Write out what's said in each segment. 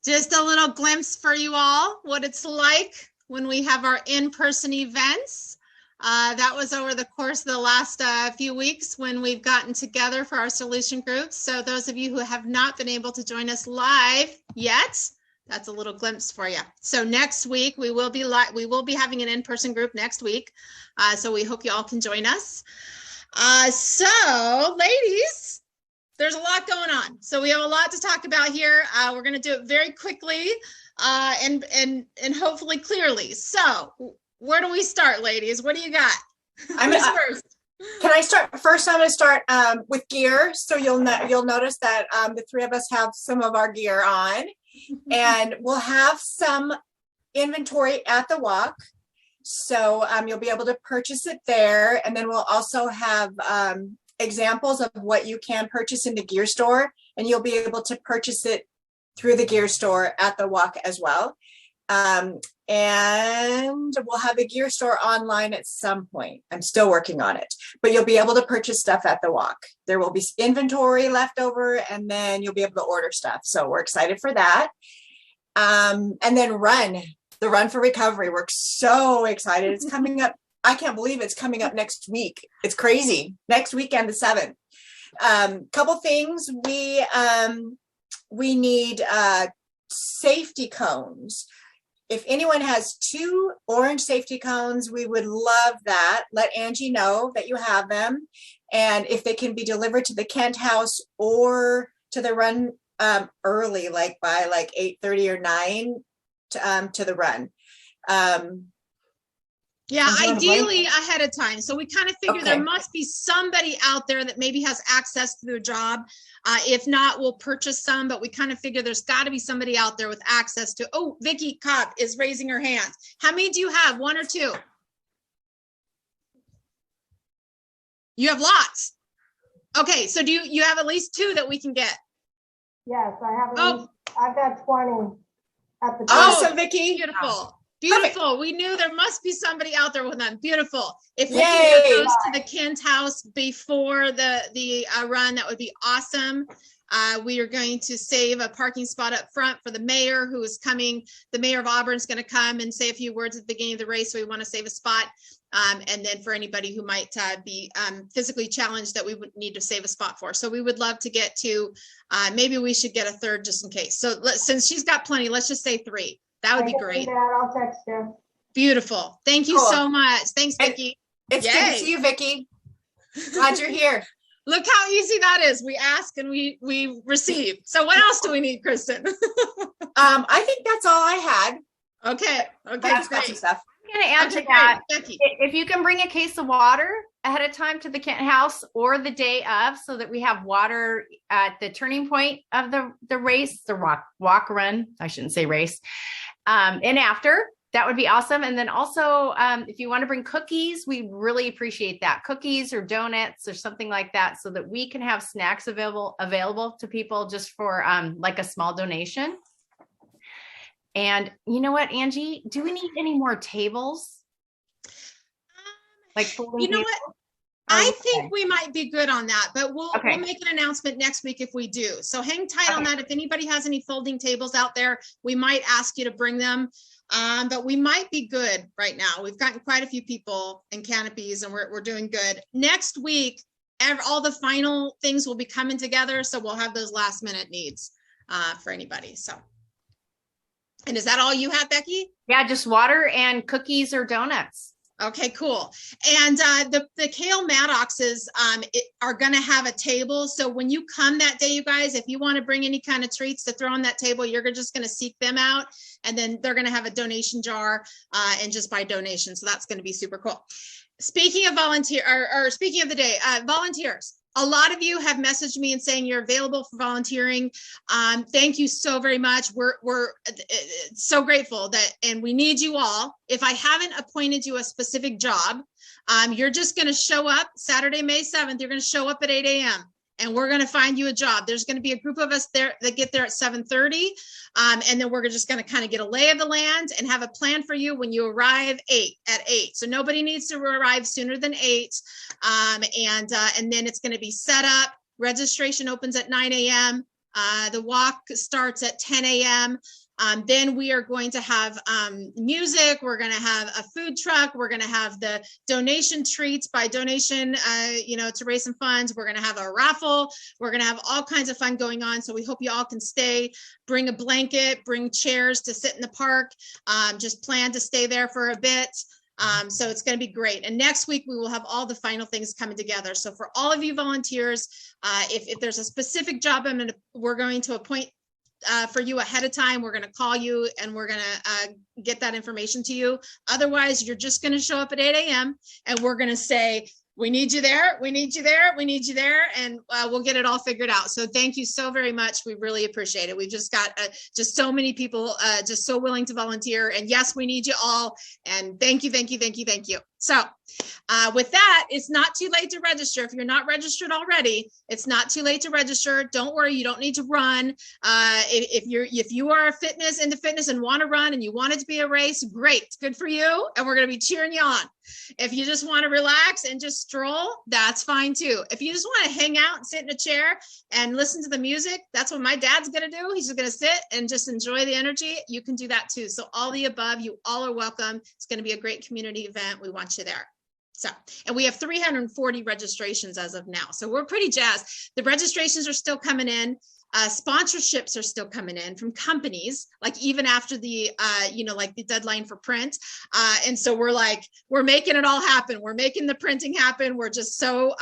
Just a little glimpse for you all, what it's like when we have our in-person events. That was over the course of the last few weeks when we've gotten together for our solution groups. So those of you who have not been able to join us live yet, that's a little glimpse for you. So next week we will be having an in-person group next week. So we hope you all can join us. So ladies, there's a lot going on. So we have a lot to talk about here. We're going to do it very quickly and hopefully clearly. So where do we start, ladies? What do you got? First? Can I start first? I'm going to start with gear. So you'll notice that the three of us have some of our gear on, and we'll have some inventory at the walk. So you'll be able to purchase it there, and then we'll also have examples of what you can purchase in the gear store, and you'll be able to purchase it through the gear store at the walk as well. And we'll have a gear store online at some point. I'm still working on it, but you'll be able to purchase stuff at the walk. There will be inventory left over, and then you'll be able to order stuff. So we're excited for that. And then the Run for Recovery. We're so excited. It's coming up. I can't believe it's coming up next week. It's crazy. Next weekend, the 7th. Couple things. We need safety cones. If anyone has 2 orange safety cones, we would love that. Let Angie know that you have them. And if they can be delivered to the Kent House or to the Run early, like by like 8:30 or 9 to the Run. Yeah, ideally ahead of time. So we kind of figure there must be somebody out there that maybe has access to their job. If not, we'll purchase some, but we kind of figure there's got to be somebody out there with access to. Oh, Vicki Cobb is raising her hand. How many do you have? 1 or 2? You have lots. Okay, so do you have at least 2 that we can get? Yes, I have. I've got 20 at the. Awesome, Vicki. Beautiful. Beautiful. Perfect. We knew there must be somebody out there with them. Beautiful. If we can get those to the Kent House before the run, that would be awesome. We are going to save a parking spot up front for the mayor who is coming. The mayor of Auburn is going to come and say a few words at the beginning of the race. So we want to save a spot. And then for anybody who might be physically challenged that we would need to save a spot for. So we would love to get to, maybe we should get a 3rd just in case. So since she's got plenty, let's just say 3. That would be great. I'll text you. Beautiful. Thank you so much. Thanks, Vicki. It's good to see you, Vicki. Glad you're here. Look how easy that is. We ask and we receive. So what else do we need, Kristen? I think that's all I had. Okay. That's great stuff. I'm going to add to that. If you can bring a case of water ahead of time to the Kent House or the day of, so that we have water at the turning point of the race, the walk run. I shouldn't say race. And after, that would be awesome. And then also, if you want to bring cookies, we really appreciate that. Cookies or donuts or something like that, so that we can have snacks available to people just for like a small donation. And you know what, Angie, do we need any more tables? Like, you know what? I think we might be good on that, but we'll make an announcement next week if we do. So hang tight on that. If anybody has any folding tables out there, we might ask you to bring them. But we might be good right now. We've gotten quite a few people in canopies and we're doing good. Next week, all the final things will be coming together. So we'll have those last minute needs for anybody. So, and is that all you have, Becky? Yeah, just water and cookies or donuts. Okay, cool. And the Kale Maddoxes are going to have a table. So when you come that day, you guys, if you want to bring any kind of treats to throw on that table, you're just going to seek them out. And then they're going to have a donation jar and just buy donations. So that's going to be super cool. Speaking of speaking of the day, volunteers. A lot of you have messaged me and saying you're available for volunteering. Thank you so very much. We're so grateful and we need you all. If I haven't appointed you a specific job, you're just going to show up Saturday, May 7th. You're going to show up at 8 a.m. and we're going to find you a job. There's going to be a group of us there that get there at 7:30. And then we're just going to kind of get a lay of the land and have a plan for you when you arrive at 8. So nobody needs to arrive sooner than 8. And then it's going to be set up. Registration opens at 9 a.m. The walk starts at 10 a.m. Then we are going to have music. We're going to have a food truck. We're going to have the donation treats by donation, to raise some funds. We're going to have a raffle. We're going to have all kinds of fun going on. So we hope you all can stay, bring a blanket, bring chairs to sit in the park. Just plan to stay there for a bit. So it's going to be great. And next week we will have all the final things coming together. So for all of you volunteers, if there's a specific job we're going to appoint for you ahead of time, we're going to call you and we're going to get that information to you. Otherwise, you're just going to show up at 8 a.m. and we're going to say, we need you there. We need you there. We need you there. And we'll get it all figured out. So thank you so very much. We really appreciate it. We've just got just so many people just so willing to volunteer. And yes, we need you all. And thank you, thank you, thank you, thank you. So with that, it's not too late to register. If you're not registered already, it's not too late to register. Don't worry, you don't need to run. If you are into fitness and want to run and you want it to be a race, great, good for you. And we're going to be cheering you on. If you just want to relax and just stroll, that's fine too. If you just want to hang out and sit in a chair and listen to the music, that's what my dad's going to do. He's just going to sit and just enjoy the energy. You can do that too. So all the above, you all are welcome. It's going to be a great community event. We want you there. So, and we have 340 registrations as of now. So we're pretty jazzed. The registrations are still coming in. Sponsorships are still coming in from companies, like even after the, like the deadline for print. And so we're making it all happen. We're making the printing happen. We're just so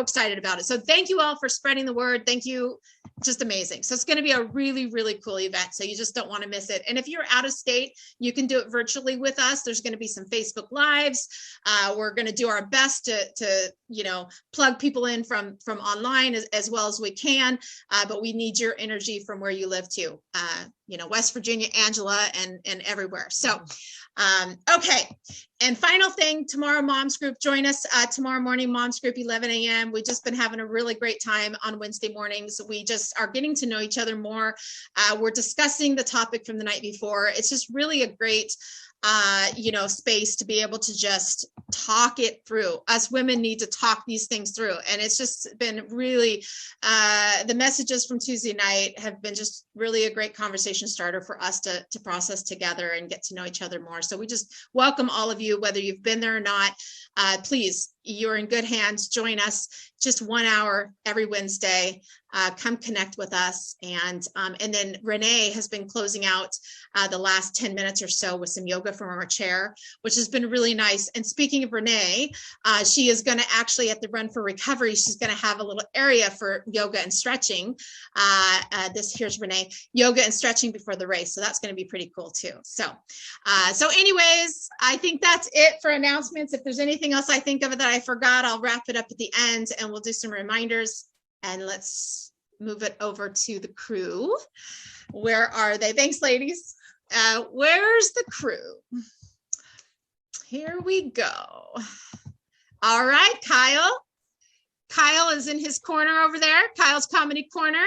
excited about it. So thank you all for spreading the word. Thank you. Just amazing. So it's going to be a really, really cool event. So you just don't want to miss it. And if you're out of state, you can do it virtually with us. There's going to be some Facebook Lives. We're going to do our best to plug people in from online as well as we can. But we need your energy from where you live too. West Virginia, Angela, and everywhere. So, okay. And final thing, tomorrow Moms Group, join us tomorrow morning, Moms Group, 11 a.m. We've just been having a really great time on Wednesday mornings. We just are getting to know each other more. We're discussing the topic from the night before. It's just really a great space to be able to just talk it through. Us women need to talk these things through. And it's just been really, the messages from Tuesday night have been just really a great conversation starter for us to process together and get to know each other more. So we just welcome all of you, whether you've been there or not. Please, you're in good hands. Join us just 1 hour every Wednesday. Come connect with us. And then Renee has been closing out the last 10 minutes or so with some yoga from our chair, which has been really nice. And speaking of Renee, she is going to actually at the Run for Recovery, she's going to have a little area for yoga and stretching. Here's Renee, yoga and stretching before the race. So that's going to be pretty cool too. So anyways, I think that's it for announcements. If there's anything else I think of that I forgot, I'll wrap it up at the end and we'll do some reminders. And let's move it over to the crew. Where are they? Thanks, ladies. Where's the crew? Here we go. All right, Kyle. Kyle is in his corner over there. Kyle's Comedy Corner.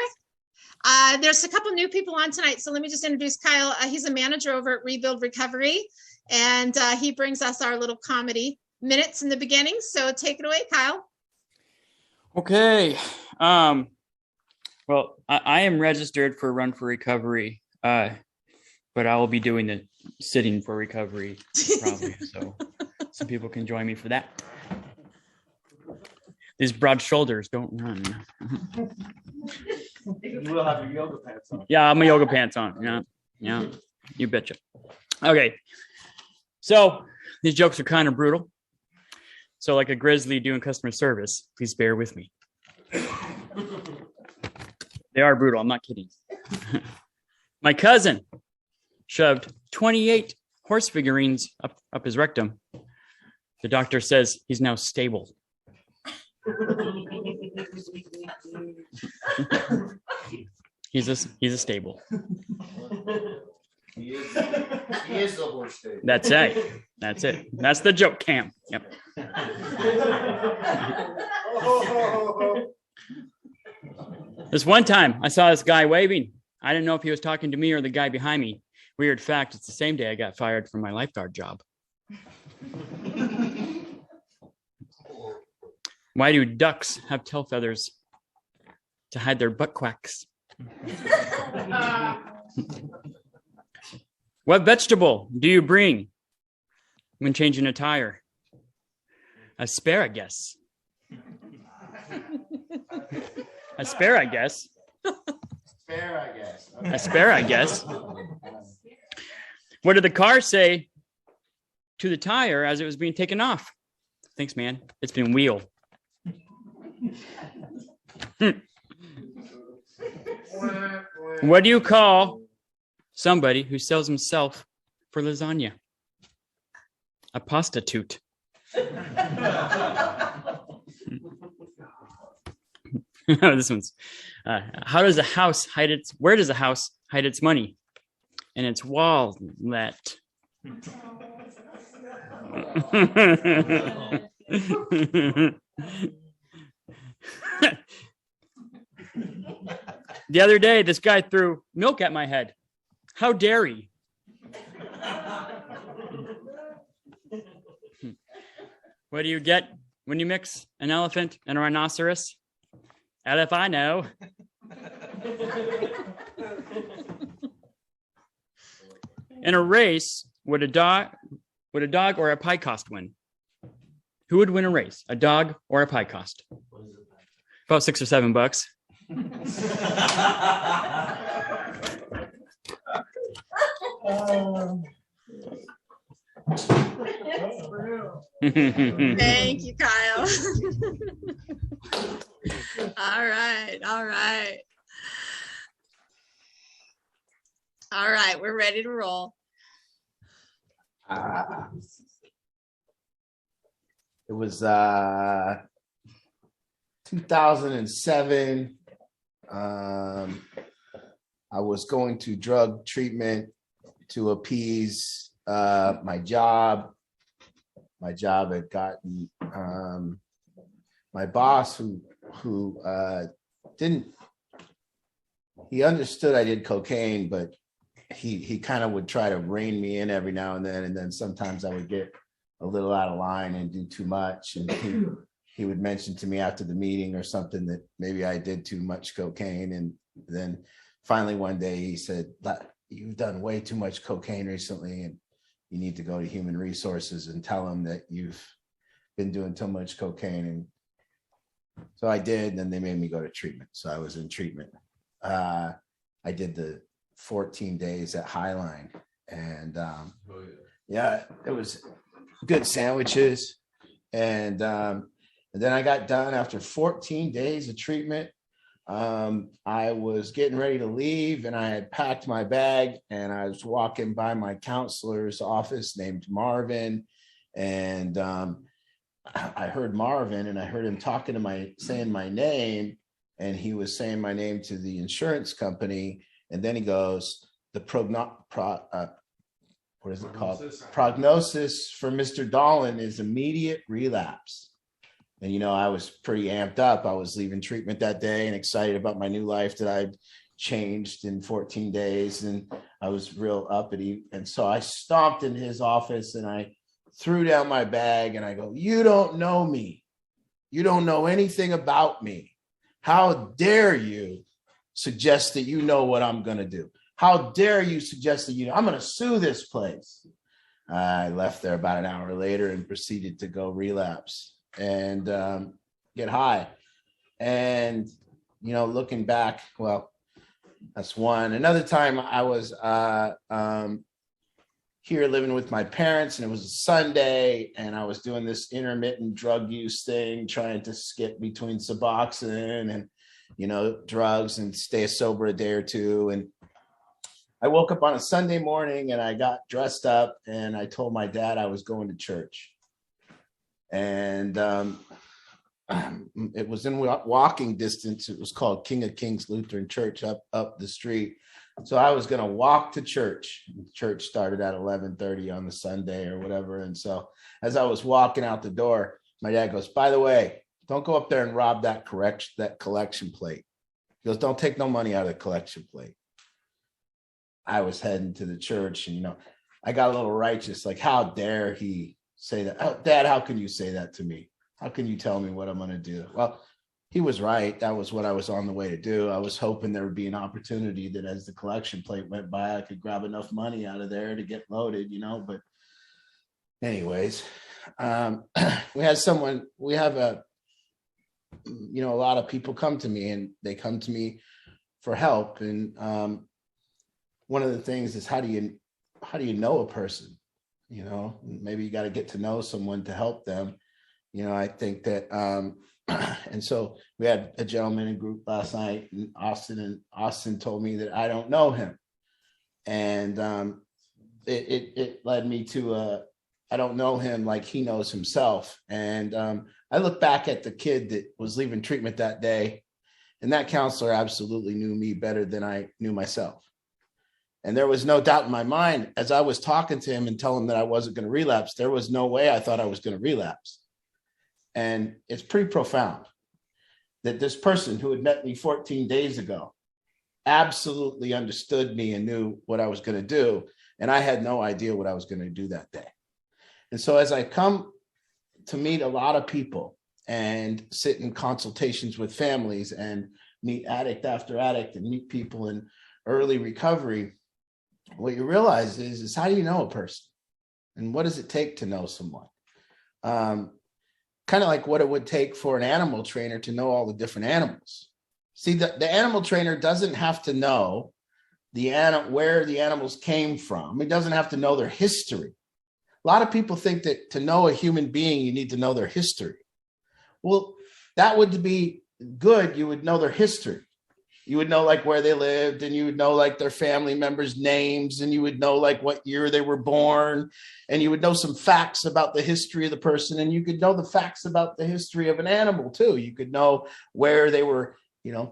There's a couple new people on tonight, so let me just introduce Kyle. He's a manager over at Rebuild Recovery, and he brings us our little comedy minutes in the beginning. So take it away, Kyle. Okay. Well, I am registered for Run for Recovery, but I will be doing the sitting for recovery probably. So some people can join me for that. These broad shoulders don't run. You will have your yoga pants on. Yeah, my yoga pants on. Yeah, you betcha. Okay. So these jokes are kind of brutal. So like a grizzly doing customer service, please bear with me. They are brutal. I'm not kidding. My cousin shoved 28 horse figurines up his rectum. The doctor says he's now stable. He's a stable. He is the horse stable. That's it. That's the joke, Cam. Yep. This one time I saw this guy waving. I didn't know if he was talking to me or the guy behind me. Weird fact, it's the same day I got fired from my lifeguard job. Why do ducks have tail feathers? To hide their butt quacks. What vegetable do you bring when changing a tire? Asparagus. Asparagus. Fair, I guess. Asparagus. What did the car say to the tire as it was being taken off? Thanks, man. It's been wheeled. What do you call somebody who sells himself for lasagna? A prostitute. This one's how does a house hide its where does a house hide its money? In its wallet. The other day, this guy threw milk at my head. How dare he? What do you get when you mix an elephant and a rhinoceros? Hell if I know. In a race, would a dog or a pie cost win? Who would win a race, a dog or a pie cost? About $6 or $7. Thank you, Kyle. All right. All right, we're ready to roll. It was 2007. I was going to drug treatment to appease my job. My job had gotten my boss who didn't. He understood I did cocaine, but he kind of would try to rein me in every now and then sometimes I would get a little out of line and do too much, and he would mention to me after the meeting or something that maybe I did too much cocaine, and then finally one day he said, "You've done way too much cocaine recently, and you need to go to human resources and tell them that you've been doing too much cocaine." And so I did, and then they made me go to treatment. So I was in treatment. I did the 14 days at Highline, and yeah, it was good sandwiches, and then I got done after 14 days of treatment. I was getting ready to leave, and I had packed my bag, and I was walking by my counselor's office named Marvin, and I heard Marvin, and I heard him saying my name, and he was saying my name to the insurance company. And then he goes, what is it called? Prognosis for Mr. Dolan is immediate relapse. And, I was pretty amped up. I was leaving treatment that day and excited about my new life that I'd changed in 14 days. And I was real uppity. And so I stomped in his office and I threw down my bag and I go, "You don't know me. You don't know anything about me. How dare you suggest that you know what I'm going to do? How dare you suggest that I'm going to sue this place?" I left there about an hour later and proceeded to go relapse and get high. And, looking back, well, that's one. Another time I was here living with my parents, and it was a Sunday, and I was doing this intermittent drug use thing, trying to skip between Suboxone and drugs and stay sober a day or two. And I woke up on a Sunday morning and I got dressed up and I told my dad I was going to church. And it was in walking distance. It was called King of Kings Lutheran Church up the street. So I was going to walk to church. Church started at 11:30 on the Sunday or whatever. And so as I was walking out the door, my dad goes, "By the way, don't go up there and rob that collection plate." He goes, "Don't take no money out of the collection plate." I was heading to the church, and I got a little righteous, like, how dare he say that? "Oh, Dad, how can you say that to me? How can you tell me what I'm going to do?" Well, he was right. That was what I was on the way to do. I was hoping there would be an opportunity that as the collection plate went by, I could grab enough money out of there to get loaded, but anyways, we have a lot of people come to me, and they come to me for help. And one of the things is, how do you know a person? Maybe you got to get to know someone to help them. I think that, and so we had a gentleman in group last night in Austin, and Austin told me that I don't know him. And it led me to, I don't know him like he knows himself. And I look back at the kid that was leaving treatment that day, and that counselor absolutely knew me better than I knew myself. And there was no doubt in my mind, as I was talking to him and telling him that I wasn't going to relapse, there was no way I thought I was going to relapse. And it's pretty profound that this person who had met me 14 days ago absolutely understood me and knew what I was going to do. And I had no idea what I was going to do that day. And so as I come to meet a lot of people and sit in consultations with families and meet addict after addict and meet people in early recovery, what you realize is how do you know a person? And what does it take to know someone? Kind of like what it would take for an animal trainer to know all the different animals. See, the animal trainer doesn't have to know where the animals came from. It doesn't have to know their history. A lot of people think that to know a human being, you need to know their history. Well, that would be good. You would know their history. You would know like where they lived, and you would know like their family members' names, and you would know like what year they were born, and you would know some facts about the history of the person, and you could know the facts about the history of an animal too. You could know where they were,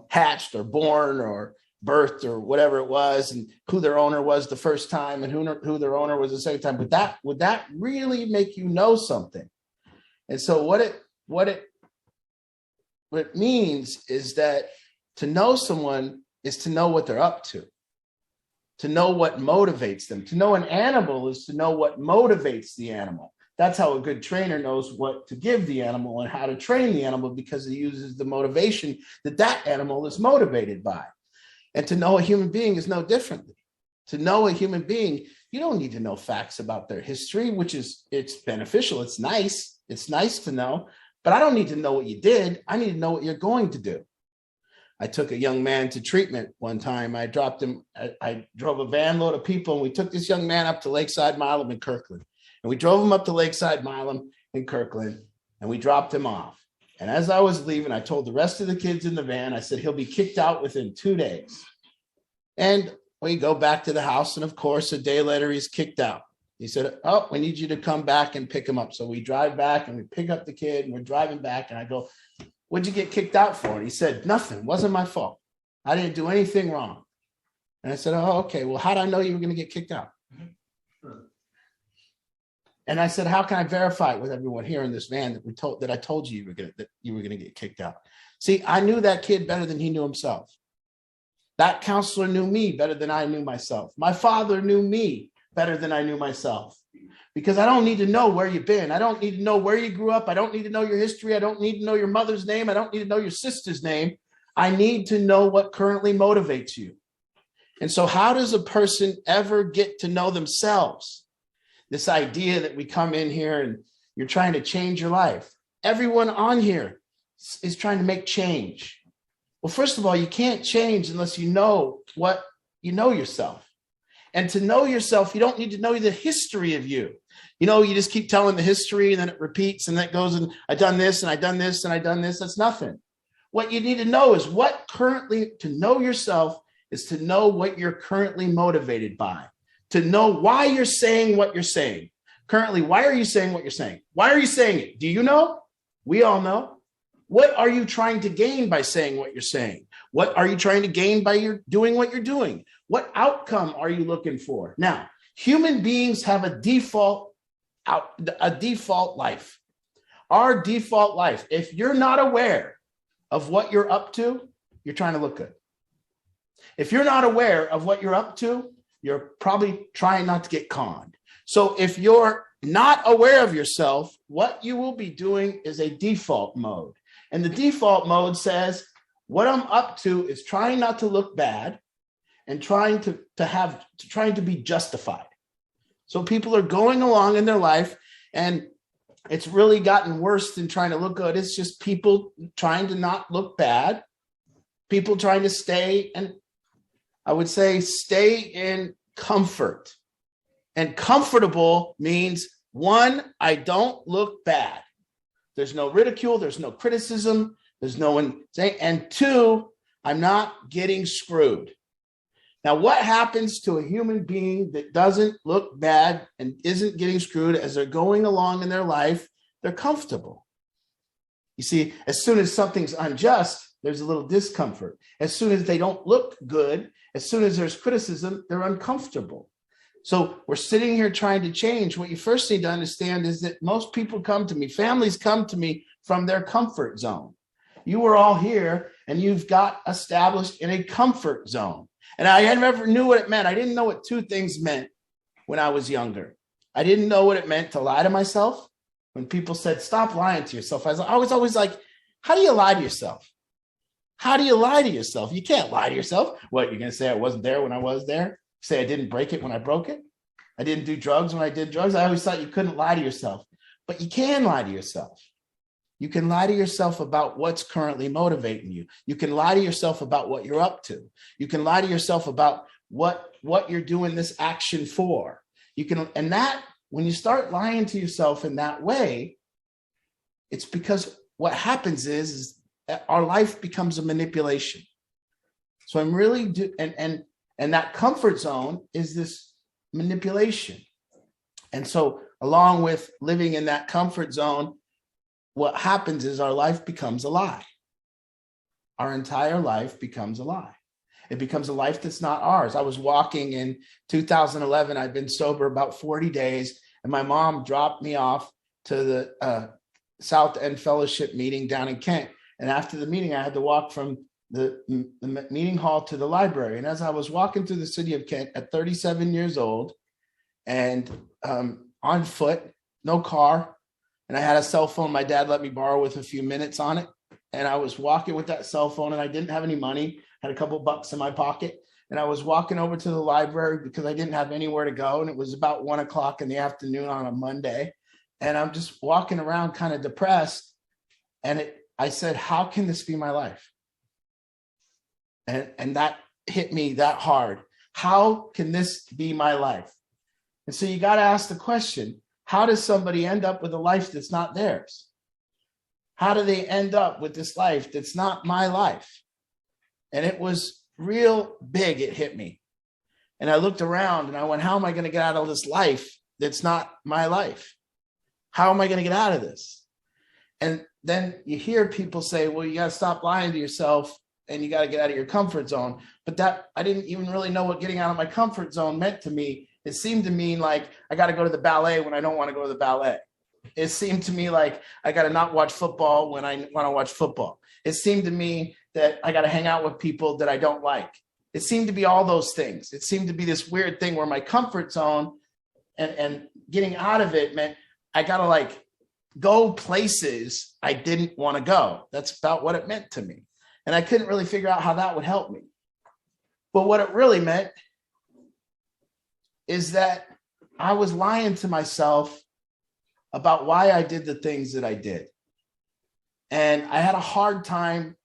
hatched or born or birthed or whatever it was, and who their owner was the first time and who their owner was the second time. But would that really make you know something? And so what it means is that to know someone is to know what they're up to know what motivates them. To know an animal is to know what motivates the animal. That's how a good trainer knows what to give the animal and how to train the animal, because he uses the motivation that animal is motivated by. And to know a human being is no differently. To know a human being, you don't need to know facts about their history, it's beneficial. It's nice. It's nice to know, but I don't need to know what you did. I need to know what you're going to do. I took a young man to treatment one time. I drove a van load of people, and we took this young man up to Lakeside Milam in Kirkland. And we drove him up to Lakeside Milam in Kirkland, and we dropped him off. And as I was leaving, I told the rest of the kids in the van, I said, he'll be kicked out within 2 days. And we go back to the house, and of course, a day later, he's kicked out. He said, oh, we need you to come back and pick him up. So we drive back, and we pick up the kid, and we're driving back, and I go, what'd you get kicked out for? And he said, nothing, wasn't my fault. I didn't do anything wrong. And I said, oh, okay, well, how did I know you were going to get kicked out? And I said, how can I verify it with everyone here in this van that I told you you were going to get kicked out? See, I knew that kid better than he knew himself. That counselor knew me better than I knew myself. My father knew me better than I knew myself. Because I don't need to know where you've been. I don't need to know where you grew up. I don't need to know your history. I don't need to know your mother's name. I don't need to know your sister's name. I need to know what currently motivates you. And so how does a person ever get to know themselves? This idea that we come in here and you're trying to change your life. Everyone on here is trying to make change. Well, first of all, you can't change unless you know what you know yourself. And to know yourself, you don't need to know the history of you. You just keep telling the history, and then it repeats, and that goes, and I've done this, and I've done this, and I've done this. That's nothing. What you need to know is to know yourself is to know what you're currently motivated by, to know why you're saying what you're saying. Currently, why are you saying what you're saying? Why are you saying it? Do you know? We all know. What are you trying to gain by saying what you're saying? What are you trying to gain by doing what you're doing? What outcome are you looking for? Now, human beings have a default life. Our default life, if you're not aware of what you're up to, you're trying to look good. If you're not aware of what you're up to, you're probably trying not to get conned. So if you're not aware of yourself, what you will be doing is a default mode. And the default mode says, what I'm up to is trying not to look bad and trying to be justified. So people are going along in their life, and it's really gotten worse than trying to look good. It's just people trying to not look bad, people trying to stay, and I would say stay in comfort. And comfortable means, one, I don't look bad. There's no ridicule, there's no criticism, there's no one saying, and two, I'm not getting screwed. Now, what happens to a human being that doesn't look bad and isn't getting screwed as they're going along in their life? They're comfortable. You see, as soon as something's unjust, there's a little discomfort. As soon as they don't look good, as soon as there's criticism, they're uncomfortable. So we're sitting here trying to change. What you first need to understand is that most people come to me, families come to me from their comfort zone. You were all here and you've got established in a comfort zone. And I never knew what it meant. I didn't know what two things meant when I was younger. I didn't know what it meant to lie to myself. When people said, stop lying to yourself, I was always like, how do you lie to yourself? How do you lie to yourself? You can't lie to yourself. What, you're going to say I wasn't there when I was there? Say I didn't break it when I broke it? I didn't do drugs when I did drugs? I always thought you couldn't lie to yourself. But you can lie to yourself. You can lie to yourself about what's currently motivating you. You can lie to yourself about what you're up to. You can lie to yourself about what you're doing this action for. You can, and that, when you start lying to yourself in that way, it's because what happens is that our life becomes a manipulation. So I'm really and that comfort zone is this manipulation. And so along with living in that comfort zone, what happens is our life becomes a lie. Our entire life becomes a lie. It becomes a life that's not ours. I was walking in 2011. I'd been sober about 40 days, and my mom dropped me off to the South End Fellowship meeting down in Kent. And after the meeting, I had to walk from the meeting hall to the library. And as I was walking through the city of Kent at 37 years old and on foot, no car, and I had a cell phone my dad let me borrow with a few minutes on it. And I was walking with that cell phone, and I didn't have any money, had a couple bucks in my pocket. And I was walking over to the library because I didn't have anywhere to go. And it was about 1 o'clock in the afternoon on a Monday. And I'm just walking around kind of depressed. And I said, how can this be my life? And that hit me that hard. How can this be my life? And so you got to ask the question, how does somebody end up with a life that's not theirs? How do they end up with this life that's not my life? And it was real big. It hit me. And I looked around and I went, how am I going to get out of this life that's not my life? How am I going to get out of this? And then you hear people say, well, you got to stop lying to yourself and you got to get out of your comfort zone. But that, I didn't even really know what getting out of my comfort zone meant to me. It seemed to mean like I got to go to the ballet when I don't want to go to the ballet. It seemed to me like I got to not watch football when I want to watch football. It seemed to me that I got to hang out with people that I don't like. It seemed to be all those things. It seemed to be this weird thing where my comfort zone and getting out of it meant I got to like go places I didn't want to go. That's about what it meant to me. And I couldn't really figure out how that would help me. But what it really meant is that I was lying to myself about why I did the things that I did. And I had a hard time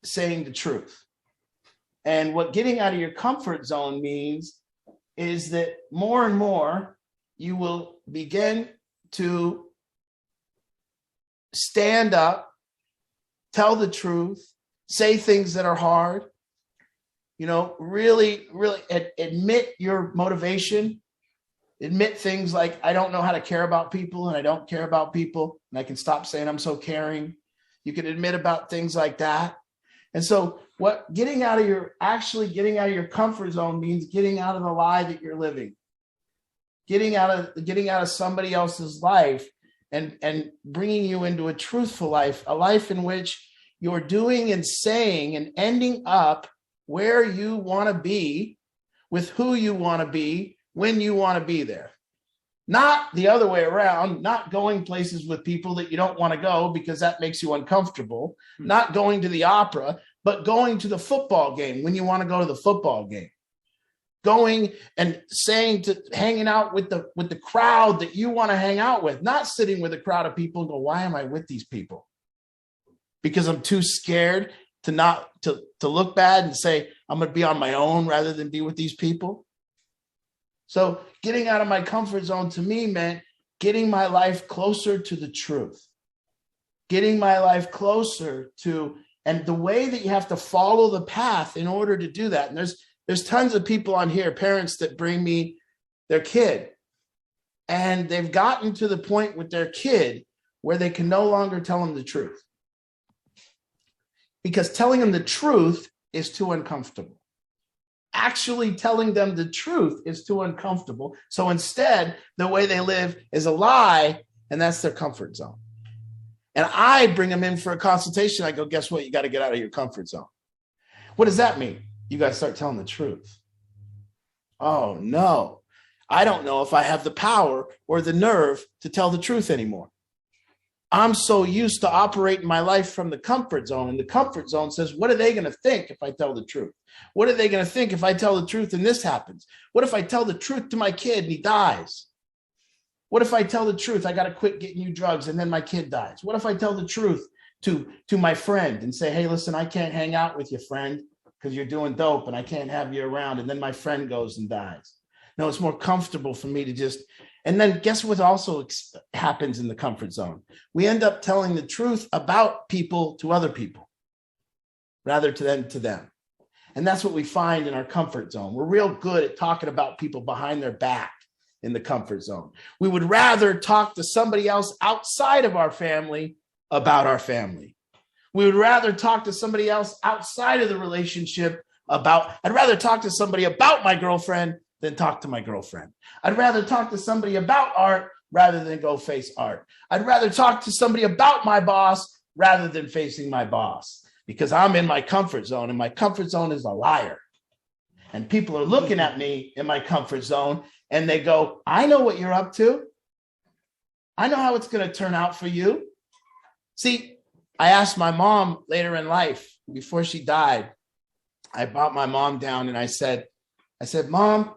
saying the truth. And what getting out of your comfort zone means is that more and more you will begin to stand up, tell the truth, say things that are hard, really, really admit your motivation, admit things like, I don't know how to care about people and I don't care about people. And I can stop saying I'm so caring. You can admit about things like that. And so what getting out of your comfort zone means getting out of the lie that you're living, getting out of somebody else's life and bringing you into a truthful life, a life in which you're doing and saying and ending up where you want to be, with who you want to be, when you want to be there. Not the other way around, not going places with people that you don't want to go because that makes you uncomfortable, not going to the opera, but going to the football game when you want to go to the football game. Going and hanging out with the crowd that you want to hang out with, not sitting with a crowd of people and go, why am I with these people? Because I'm too scared to look bad and say, I'm going to be on my own rather than be with these people. So getting out of my comfort zone to me meant getting my life closer to the truth, getting my life closer to, and the way that you have to follow the path in order to do that. And there's tons of people on here, parents that bring me their kid, and they've gotten to the point with their kid where they can no longer tell them the truth, because telling them the truth is too uncomfortable. Actually telling them the truth is too uncomfortable. So instead, the way they live is a lie, and that's their comfort zone. And I bring them in for a consultation. I go, guess what? You got to get out of your comfort zone. What does that mean? You got to start telling the truth. Oh, no. I don't know if I have the power or the nerve to tell the truth anymore. I'm so used to operating my life from the comfort zone, and the comfort zone says, what are they going to think if I tell the truth? What are they going to think if I tell the truth and this happens? What if I tell the truth to my kid and he dies? What if I tell the truth? I got to quit getting you drugs and then my kid dies. What if I tell the truth to my friend and say, hey, listen, I can't hang out with you, friend, because you're doing dope and I can't have you around. And then my friend goes and dies. No, it's more comfortable for me to just, and then guess what also happens in the comfort zone? We end up telling the truth about people to other people rather than to them. And that's what we find in our comfort zone. We're real good at talking about people behind their back in the comfort zone. We would rather talk to somebody else outside of our family about our family. We would rather talk to somebody else outside of the relationship I'd rather talk to somebody about my girlfriend than talk to my girlfriend. I'd rather talk to somebody about art rather than go face art. I'd rather talk to somebody about my boss rather than facing my boss, because I'm in my comfort zone, and my comfort zone is a liar. And people are looking at me in my comfort zone and they go, I know what you're up to. I know how it's going to turn out for you. See, I asked my mom later in life, before she died, I brought my mom down and I said, Mom,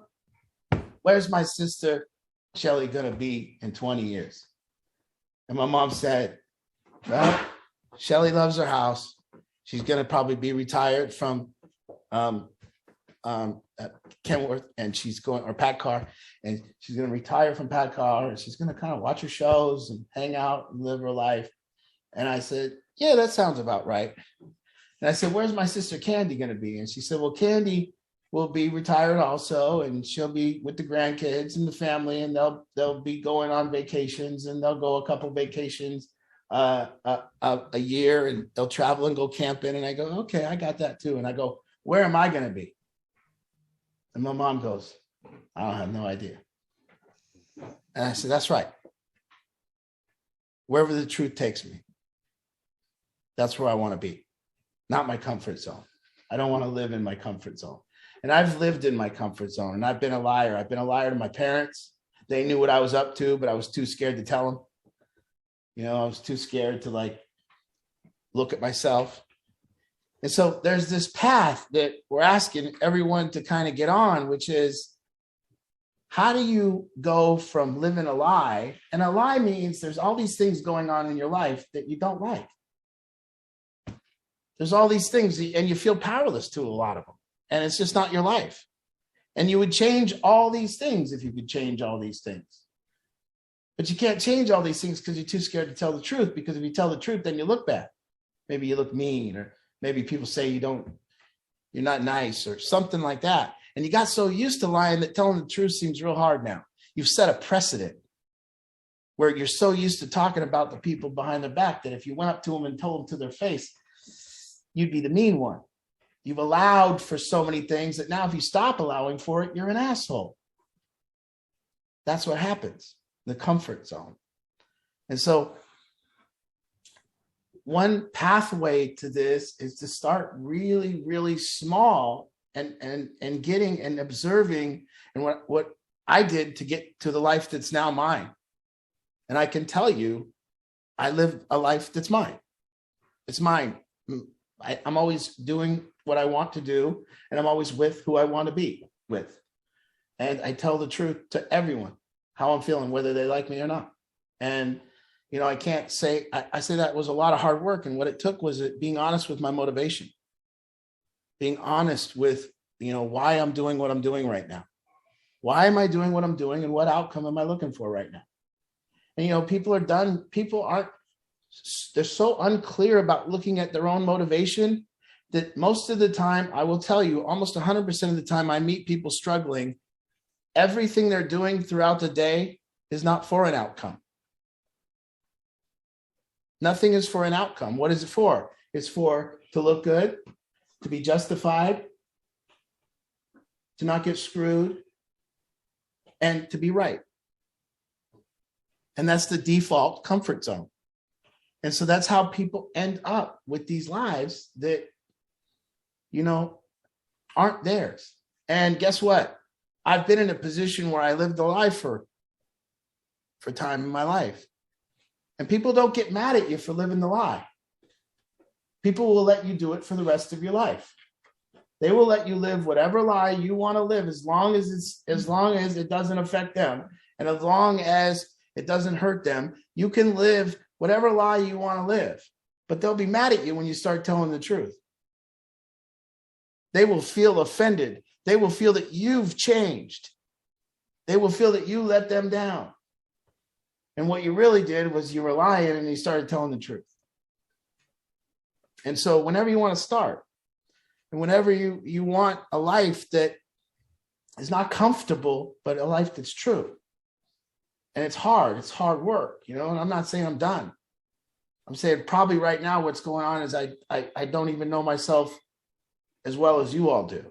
where's my sister Shelly going to be in 20 years? And my mom said, well, Shelly loves her house. She's going to probably be retired from Kenworth, and she's going, or PACCAR, and she's going to retire from PACCAR, and she's going to kind of watch her shows and hang out and live her life. And I said, yeah, that sounds about right. And I said, where's my sister Candy going to be? And she said, well, Candy will be retired also, and she'll be with the grandkids and the family, and they'll be going on vacations, and they'll go a couple vacations a year, and they'll travel and go camping. And I go, okay, I got that too. And I go, where am I going to be? And my mom goes, I don't have no idea. And I said, that's right. Wherever the truth takes me, that's where I want to be. Not my comfort zone. I don't want to live in my comfort zone. And I've lived in my comfort zone, and I've been a liar. I've been a liar to my parents. They knew what I was up to, but I was too scared to tell them. You know, I was too scared to look at myself. And so there's this path that we're asking everyone to kind of get on, which is, how do you go from living a lie? And a lie means there's all these things going on in your life that you don't like. There's all these things, and you feel powerless to a lot of them. And it's just not your life. And you would change all these things if you could change all these things. But you can't change all these things because you're too scared to tell the truth. Because if you tell the truth, then you look bad. Maybe you look mean, or maybe people say you're not nice, or something like that. And you got so used to lying that telling the truth seems real hard now. You've set a precedent where you're so used to talking about the people behind their back that if you went up to them and told them to their face, you'd be the mean one. You've allowed for so many things that now if you stop allowing for it, you're an asshole. That's what happens, the comfort zone. And so one pathway to this is to start really, really small and getting and observing. And what I did to get to the life that's now mine. And I can tell you, I live a life that's mine. It's mine. I'm always doing what I want to do, and I'm always with who I want to be with. And I tell the truth to everyone, how I'm feeling, whether they like me or not. And, you know, I can't say, I say that was a lot of hard work. And what it took was being honest with my motivation, being honest with, you know, why I'm doing what I'm doing right now. Why am I doing what I'm doing, and what outcome am I looking for right now? And, you know, they're so unclear about looking at their own motivation that most of the time, I will tell you, almost 100% of the time I meet people struggling, everything they're doing throughout the day is not for an outcome. Nothing is for an outcome. What is it for? It's for to look good, to be justified, to not get screwed, and to be right. And that's the default comfort zone. And so that's how people end up with these lives that, you know, aren't theirs. And guess what? I've been in a position where I lived a life for time in my life. And people don't get mad at you for living the lie. People will let you do it for the rest of your life. They will let you live whatever lie you want to live, as long as it doesn't affect them, and as long as it doesn't hurt them. You can live whatever lie you want to live, but they'll be mad at you when you start telling the truth. They will feel offended. They will feel that you've changed. They will feel that you let them down. And what you really did was you were lying and you started telling the truth. And so whenever you want to start, and whenever you want a life that is not comfortable, but a life that's true, and it's hard work, you know, and I'm not saying I'm done. I'm saying probably right now what's going on is I don't even know myself as well as you all do.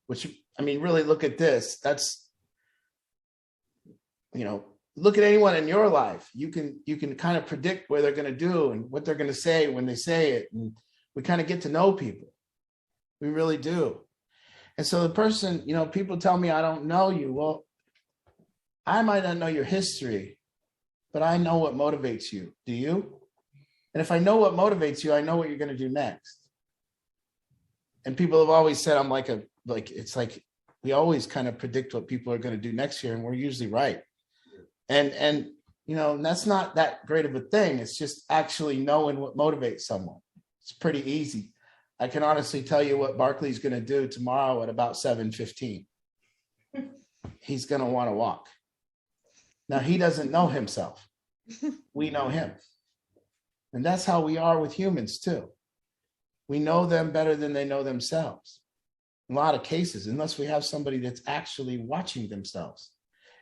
Which, I mean, really look at this. That's, you know, look at anyone in your life. You can kind of predict what they're going to do and what they're going to say when they say it. And we kind of get to know people. We really do. And so the person, you know, people tell me I don't know you. Well, I might not know your history, but I know what motivates you. Do you? And if I know what motivates you, I know what you're going to do next. And people have always said I'm it's like we always kind of predict what people are going to do next year, and we're usually right. And you know, and that's not that great of a thing. It's just actually knowing what motivates someone. It's pretty easy. I can honestly tell you what Barkley's going to do tomorrow at about 7:15. He's going to want to walk. Now, he doesn't know himself. We know him. And that's how we are with humans too. We know them better than they know themselves. In a lot of cases, unless we have somebody that's actually watching themselves.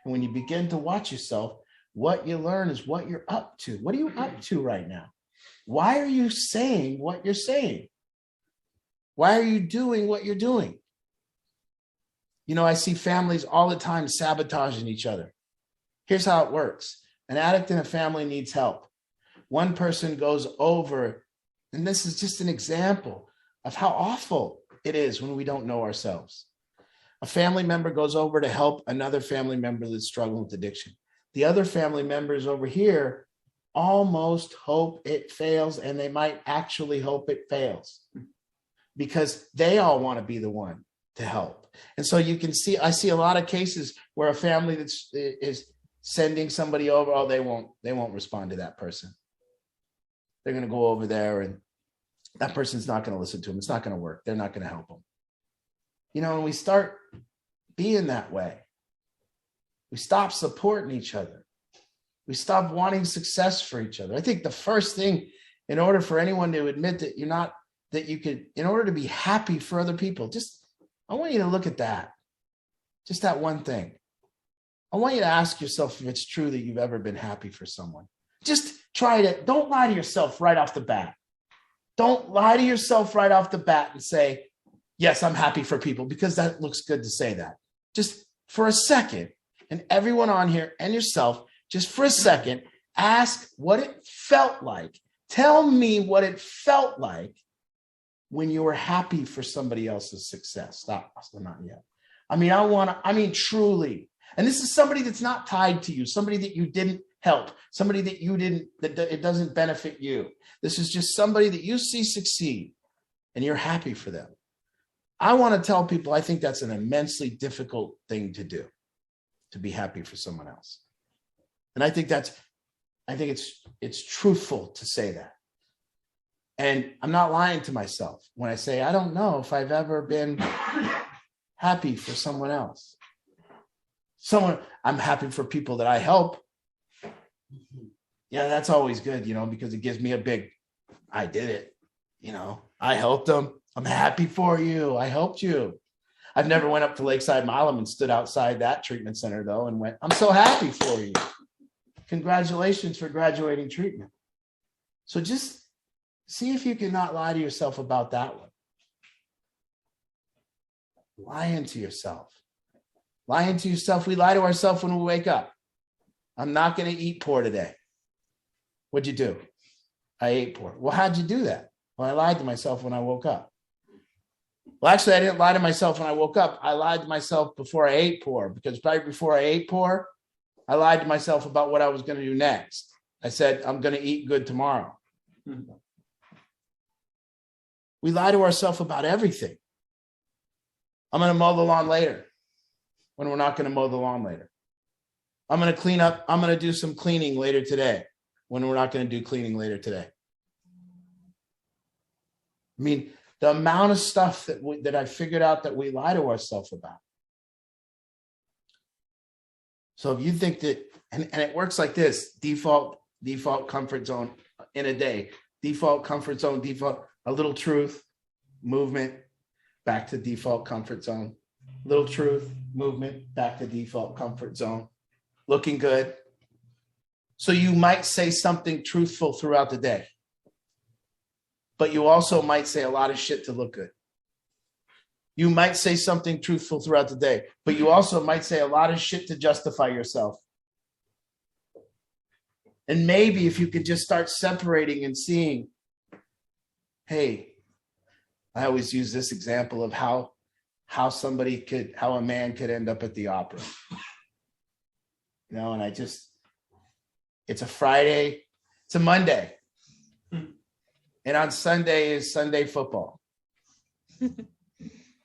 And when you begin to watch yourself, what you learn is what you're up to. What are you up to right now? Why are you saying what you're saying? Why are you doing what you're doing? You know, I see families all the time sabotaging each other. Here's how it works. An addict in a family needs help. One person goes over, and this is just an example of how awful it is when we don't know ourselves. A family member goes over to help another family member that's struggling with addiction. The other family members over here almost hope it fails, and they might actually hope it fails because they all want to be the one to help. And so you can see, I see a lot of cases where a family is sending somebody over, oh, they won't respond to that person. They're going to go over there and that person's not going to listen to them. It's not going to work. They're not going to help them. You know, when we start being that way, we stop supporting each other. We stop wanting success for each other. I think the first thing, in order for anyone to admit that you're not, that you could, in order to be happy for other people, I want you to look at that. Just that one thing. I want you to ask yourself if it's true that you've ever been happy for someone. Just try to, don't lie to yourself right off the bat. Don't lie to yourself right off the bat and say, yes, I'm happy for people, because that looks good to say that. Just for a second, and everyone on here and yourself, just for a second, ask what it felt like. Tell me what it felt like when you were happy for somebody else's success. Stop, not yet. I mean, truly. And this is somebody that's not tied to you, somebody that you didn't help, somebody that it doesn't benefit you. This is just somebody that you see succeed and you're happy for them. I want to tell people, I think that's an immensely difficult thing to do, to be happy for someone else. And I think it's truthful to say that. And I'm not lying to myself when I say, I don't know if I've ever been happy for someone else. I'm happy for people that I help. Yeah, that's always good, because it gives me a big, I did it, I helped them. I'm happy for you. I helped you. I've never went up to Lakeside Milam and stood outside that treatment center though and went, I'm so happy for you. Congratulations for graduating treatment. So just see if you can not lie to yourself about that one. Lying to yourself. Lying to yourself. We lie to ourselves when we wake up. I'm not going to eat poor today. What'd you do? I ate poor. Well, how'd you do that? Well, I lied to myself when I woke up. Well, actually, I didn't lie to myself when I woke up. I lied to myself before I ate poor, because right before I ate poor, I lied to myself about what I was going to do next. I said, I'm going to eat good tomorrow. We lie to ourselves about everything. I'm going to mow the lawn later when we're not going to mow the lawn later. I'm going to clean up. I'm going to do some cleaning later today when we're not going to do cleaning later today. I mean, the amount of stuff that I figured out that we lie to ourselves about. So if you think that, and it works like this, default comfort zone in a day, default comfort zone, a little truth, movement, back to default comfort zone, little truth, movement, back to default comfort zone, looking good. So you might say something truthful throughout the day, but you also might say a lot of shit to look good. You might say something truthful throughout the day, but you also might say a lot of shit to justify yourself. And maybe if you could just start separating and seeing, hey, I always use this example of how a man could end up at the opera. And it's a Friday, it's a Monday. And on Sunday is Sunday football.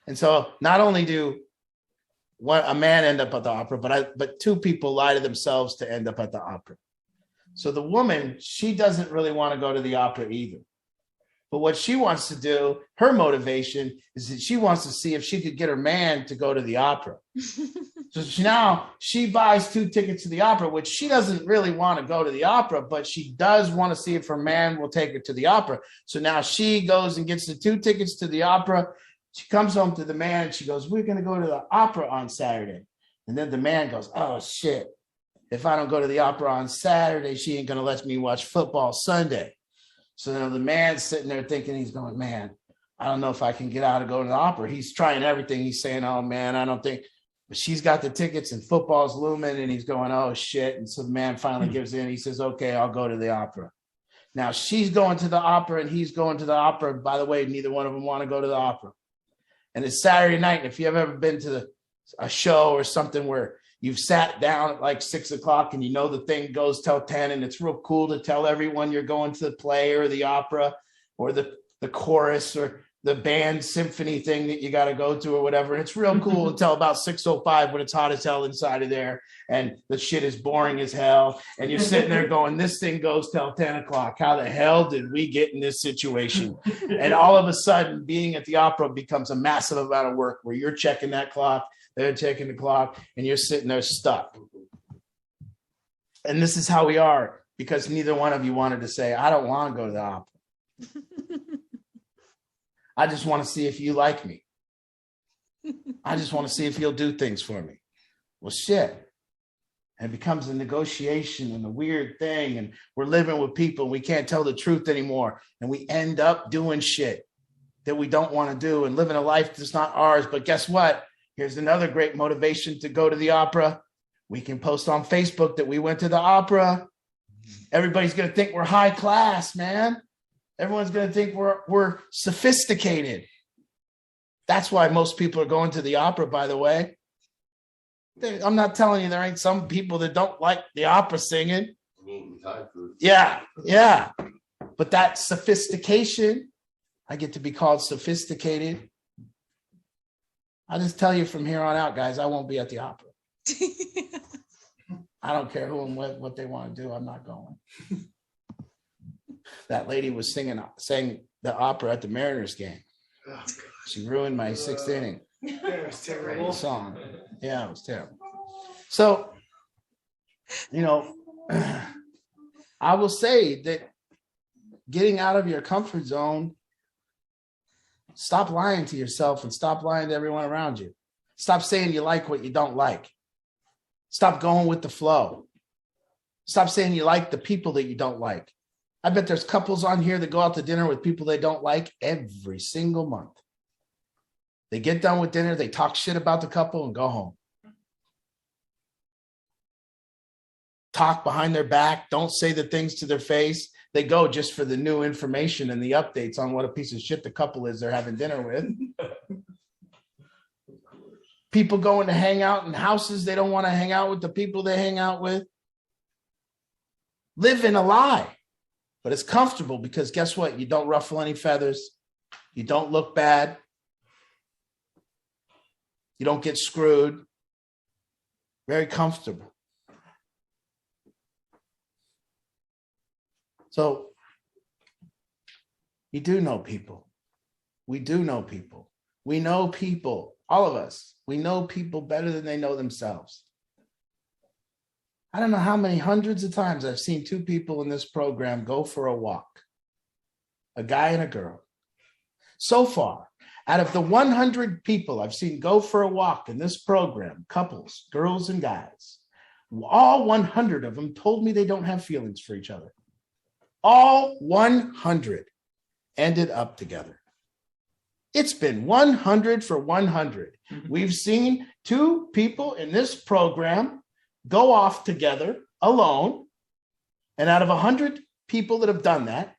And so not only do a man end up at the opera, but two people lie to themselves to end up at the opera. So the woman, she doesn't really want to go to the opera either. But what she wants to do, her motivation is that she wants to see if she could get her man to go to the opera. So now she buys 2 tickets to the opera, which she doesn't really want to go to the opera, but she does want to see if her man will take her to the opera. So now she goes and gets the 2 tickets to the opera. She comes home to the man and she goes, we're going to go to the opera on Saturday. And then the man goes, oh, shit. If I don't go to the opera on Saturday, she ain't going to let me watch football Sunday. So now the man's sitting there thinking, he's going, man, I don't know if I can get out and go to the opera. He's trying everything. He's saying, oh, man, I don't think. But she's got the tickets and football's looming and he's going, oh, shit. And so the man finally gives in. He says, okay, I'll go to the opera. Now she's going to the opera and he's going to the opera. By the way, neither one of them want to go to the opera. And it's Saturday night. And if you've ever been to a show or something where you've sat down at like 6 o'clock and the thing goes till 10 and it's real cool to tell everyone you're going to the play or the opera or the chorus or the band symphony thing that you got to go to or whatever. And it's real cool until about 6:05 when it's hot as hell inside of there and the shit is boring as hell. And you're sitting there going, this thing goes till 10 o'clock. How the hell did we get in this situation? And all of a sudden being at the opera becomes a massive amount of work where you're checking that clock, they're checking the clock, and you're sitting there stuck. And this is how we are, because neither one of you wanted to say, I don't want to go to the opera. I just want to see if you like me. I just want to see if you'll do things for me. Well, shit. And it becomes a negotiation and a weird thing. And we're living with people. And we can't tell the truth anymore. And we end up doing shit that we don't want to do and living a life that's not ours. But guess what? Here's another great motivation to go to the opera. We can post on Facebook that we went to the opera. Everybody's going to think we're high class, man. Everyone's going to think we're sophisticated. That's why most people are going to the opera, by the way. I'm not telling you there ain't some people that don't like the opera singing. Yeah, yeah. But that sophistication, I get to be called sophisticated. I'll just tell you from here on out, guys, I won't be at the opera. I don't care who and what they want to do. I'm not going. That lady was sang the opera at the Mariners game. She ruined my 6th inning. It was terrible. Song. Yeah, it was terrible. So, you know, I will say that getting out of your comfort zone, stop lying to yourself and stop lying to everyone around you. Stop saying you like what you don't like. Stop going with the flow. Stop saying you like the people that you don't like. I bet there's couples on here that go out to dinner with people they don't like every single month. They get done with dinner, they talk shit about the couple and go home. Talk behind their back, don't say the things to their face. They go just for the new information and the updates on what a piece of shit the couple is they're having dinner with. People going to hang out in houses they don't want to hang out with the people they hang out with. Live in a lie. But it's comfortable because guess what? You don't ruffle any feathers. You don't look bad. You don't get screwed. Very comfortable. So you do know people. We do know people. We know people, all of us. We know people better than they know themselves. I don't know how many hundreds of times I've seen two people in this program go for a walk, a guy and a girl. So far, out of the 100 people I've seen go for a walk in this program, couples, girls and guys, all 100 of them told me they don't have feelings for each other. All 100 ended up together. It's been 100 for 100. We've seen two people in this program go off together alone. And out of 100 people that have done that,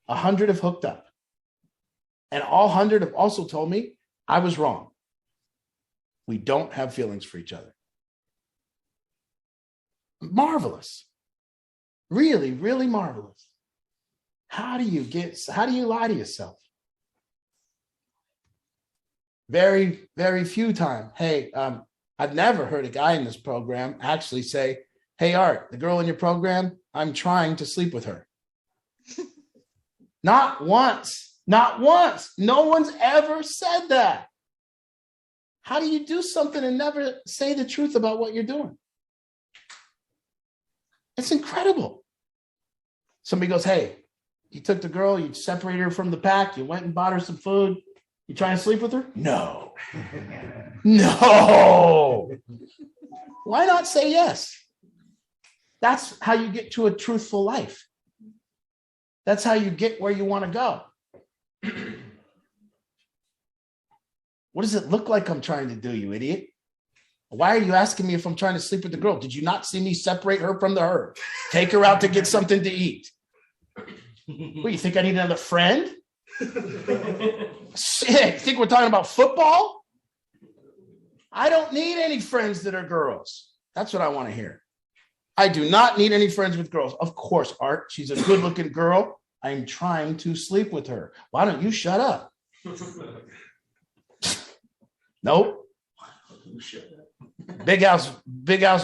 100 have hooked up. And all 100 have also told me I was wrong. We don't have feelings for each other. Marvelous. Really, really marvelous. How do you lie to yourself? Very, very few times. Hey, I've never heard a guy in this program actually say, hey, Art, the girl in your program, I'm trying to sleep with her. Not once. Not once. No one's ever said that. How do you do something and never say the truth about what you're doing? It's incredible. Somebody goes, hey, you took the girl, you separated her from the pack, you went and bought her some food. You trying to sleep with her? No. No. Why not say yes? That's how you get to a truthful life. That's how you get where you want to go. What does it look like I'm trying to do, you idiot? Why are you asking me if I'm trying to sleep with the girl? Did you not see me separate her from the herd? Take her out to get something to eat. What, you think I need another friend? Shit, you think we're talking about football? I don't need any friends that are girls. That's what I want to hear. I do not need any friends with girls. Of course, Art, she's a good-looking girl. I'm trying to sleep with her. Why don't you shut up? Nope. Big House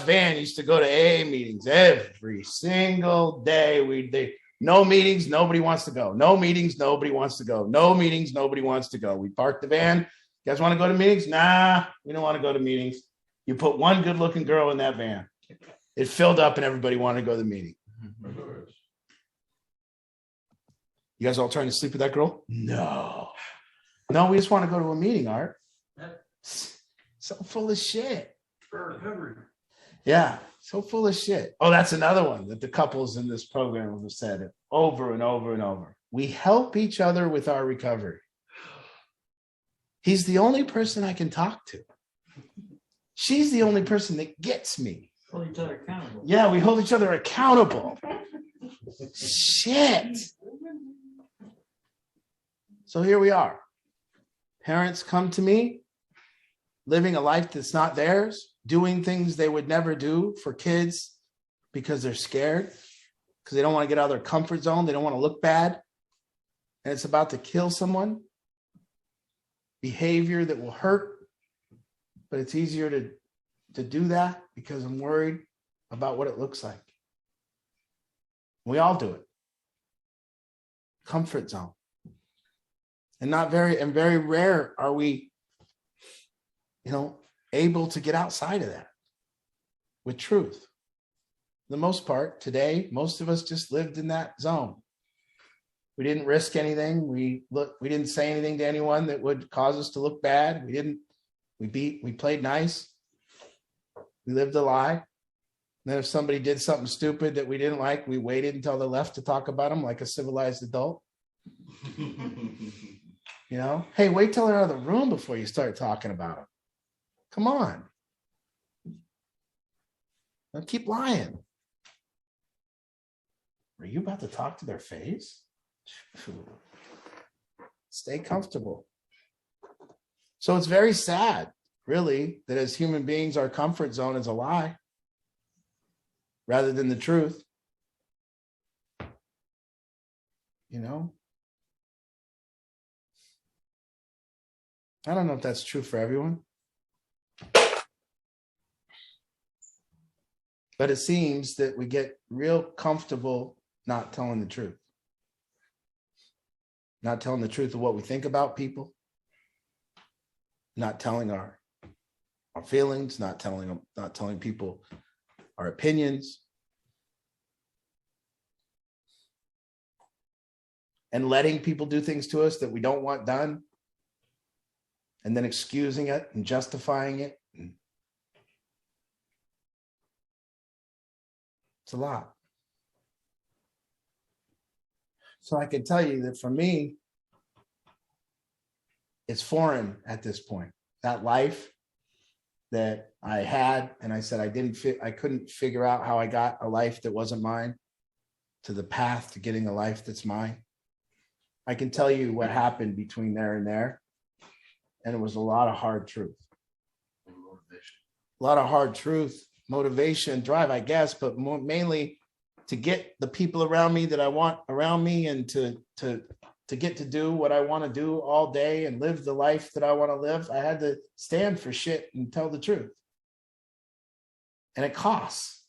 Van used to go to AA meetings every single day. No meetings, nobody wants to go. No meetings, nobody wants to go. No meetings, nobody wants to go. We parked the van. You guys want to go to meetings? Nah, we don't want to go to meetings. You put one good-looking girl in that van. It filled up and everybody wanted to go to the meeting. You guys all trying to sleep with that girl? No. No, we just want to go to a meeting, Art. So full of shit. Yeah, so full of shit. Oh, that's another one that the couples in this program have said over and over and over. We help each other with our recovery. He's the only person I can talk to. She's the only person that gets me. Hold each other accountable. Yeah, we hold each other accountable. Shit. So here we are. Parents come to me living a life that's not theirs, doing things they would never do for kids because they're scared, because they don't want to get out of their comfort zone. They don't want to look bad. And it's about to kill someone. Behavior that will hurt, but it's easier to do that because I'm worried about what it looks like. We all do it. Comfort zone. And very rare are we, able to get outside of that with truth. For the most part, today, most of us just lived in that zone. We didn't risk anything. We didn't say anything to anyone that would cause us to look bad. We played nice. We lived a lie. And then if somebody did something stupid that we didn't like, we waited until they left to talk about them like a civilized adult. Hey, wait till they're out of the room before you start talking about them. Come on. Don't keep lying. Are you about to talk to their face? Stay comfortable. So it's very sad, really, that as human beings, our comfort zone is a lie rather than the truth. I don't know if that's true for everyone. But it seems that we get real comfortable not telling the truth. Not telling the truth of what we think about people. Not telling our feelings, not telling people our opinions. And letting people do things to us that we don't want done. And then excusing it and justifying it. It's a lot. So I can tell you that for me, it's foreign at this point. That life that I had, and I said I couldn't figure out how I got a life that wasn't mine to the path to getting a life that's mine. I can tell you what happened between there and there. And it was a lot of hard truth. A lot of hard truth, motivation, drive, I guess, but mainly to get the people around me that I want around me and to get to do what I want to do all day and live the life that I want to live. I had to stand for shit and tell the truth. And it costs.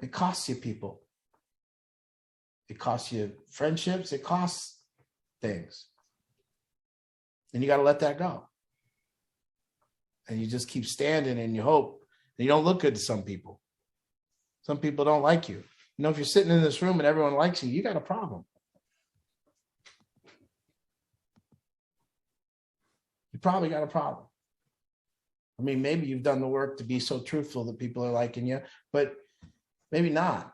It costs you people. It costs you friendships. It costs things. And you got to let that go. And you just keep standing and you hope. And you don't look good to some people. Some people don't like you. If you're sitting in this room and everyone likes you, you got a problem. You probably got a problem. I mean, maybe you've done the work to be so truthful that people are liking you, but maybe not.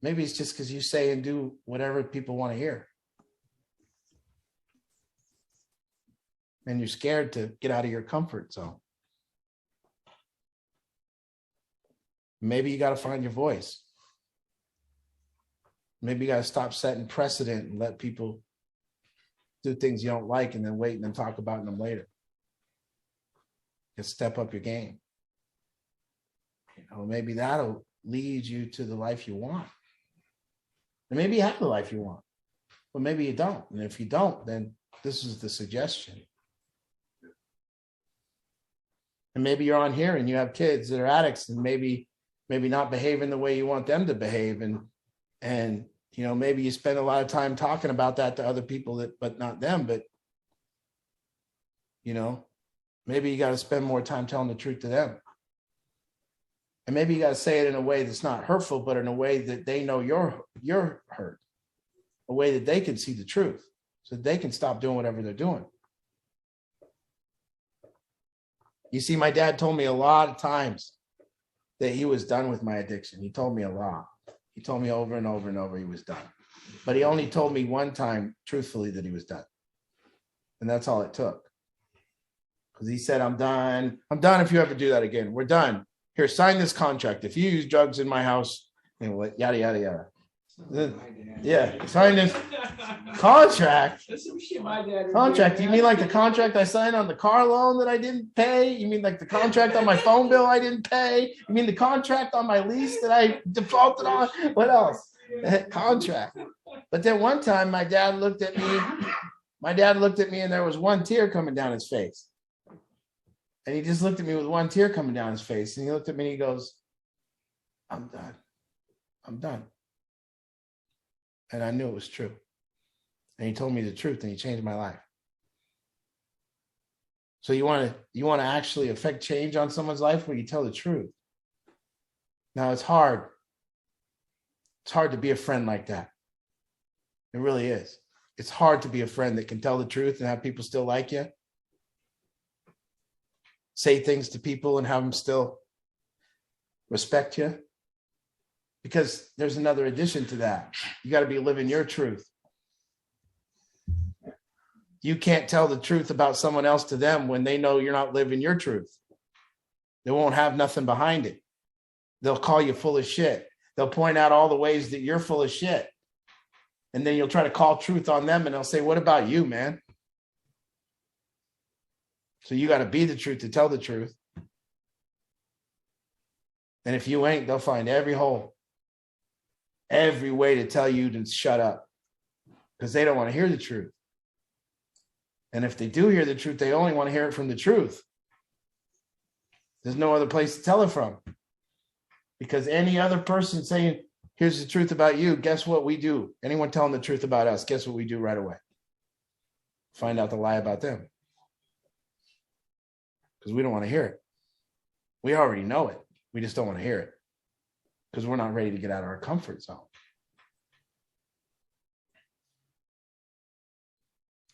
Maybe it's just because you say and do whatever people want to hear. And you're scared to get out of your comfort zone. Maybe you got to find your voice. Maybe you got to stop setting precedent and let people do things you don't like and then wait and then talk about them later. Just step up your game. Maybe that'll lead you to the life you want. And maybe you have the life you want, but maybe you don't. And if you don't, then this is the suggestion. And maybe you're on here and you have kids that are addicts and maybe not behaving the way you want them to behave. And maybe you spend a lot of time talking about that to other people but not them. But, maybe you got to spend more time telling the truth to them. And maybe you got to say it in a way that's not hurtful, but in a way that they know you're hurt. A way that they can see the truth so that they can stop doing whatever they're doing. You see, my dad told me a lot of times that he was done with my addiction. He told me a lot. He told me over and over and over he was done. But he only told me one time, truthfully, that he was done. And that's all it took. Because he said, I'm done. I'm done if you ever do that again. We're done. Here, sign this contract. If you use drugs in my house, yada, yada, yada. Yeah, signed this contract. That's some shit my dad would Contract. do, You man. mean like the contract I signed on the car loan that I didn't pay? You mean like the contract on my phone bill I didn't pay? You mean the contract on my lease that I defaulted on? What else? Contract. But then one time my dad looked at me. My dad looked at me and there was one tear coming down his face. And he just looked at me with one tear coming down his face. And he looked at me and he goes, I'm done. I'm done. And I knew it was true. And he told me the truth and he changed my life. So you want to actually affect change on someone's life where you tell the truth. Now it's hard. It's hard to be a friend like that. It really is. It's hard to be a friend that can tell the truth and have people still like you. Say things to people and have them still respect you. Because there's another addition to that. You got to be living your truth. You can't tell the truth about someone else to them when they know you're not living your truth. They won't have nothing behind it. They'll call you full of shit. They'll point out all the ways that you're full of shit. And then you'll try to call truth on them and they'll say, what about you, man? So you got to be the truth to tell the truth. And if you ain't, they'll find every hole, every way to tell you to shut up because they don't want to hear the truth. And if they do hear the truth, they only want to hear it from the truth. There's no other place to tell it from. Because any other person saying, here's the truth about you, guess what we do? Anyone telling the truth about us, guess what we do right away? Find out the lie about them. Because we don't want to hear it. We already know it. We just don't want to hear it. Because we're not ready to get out of our comfort zone.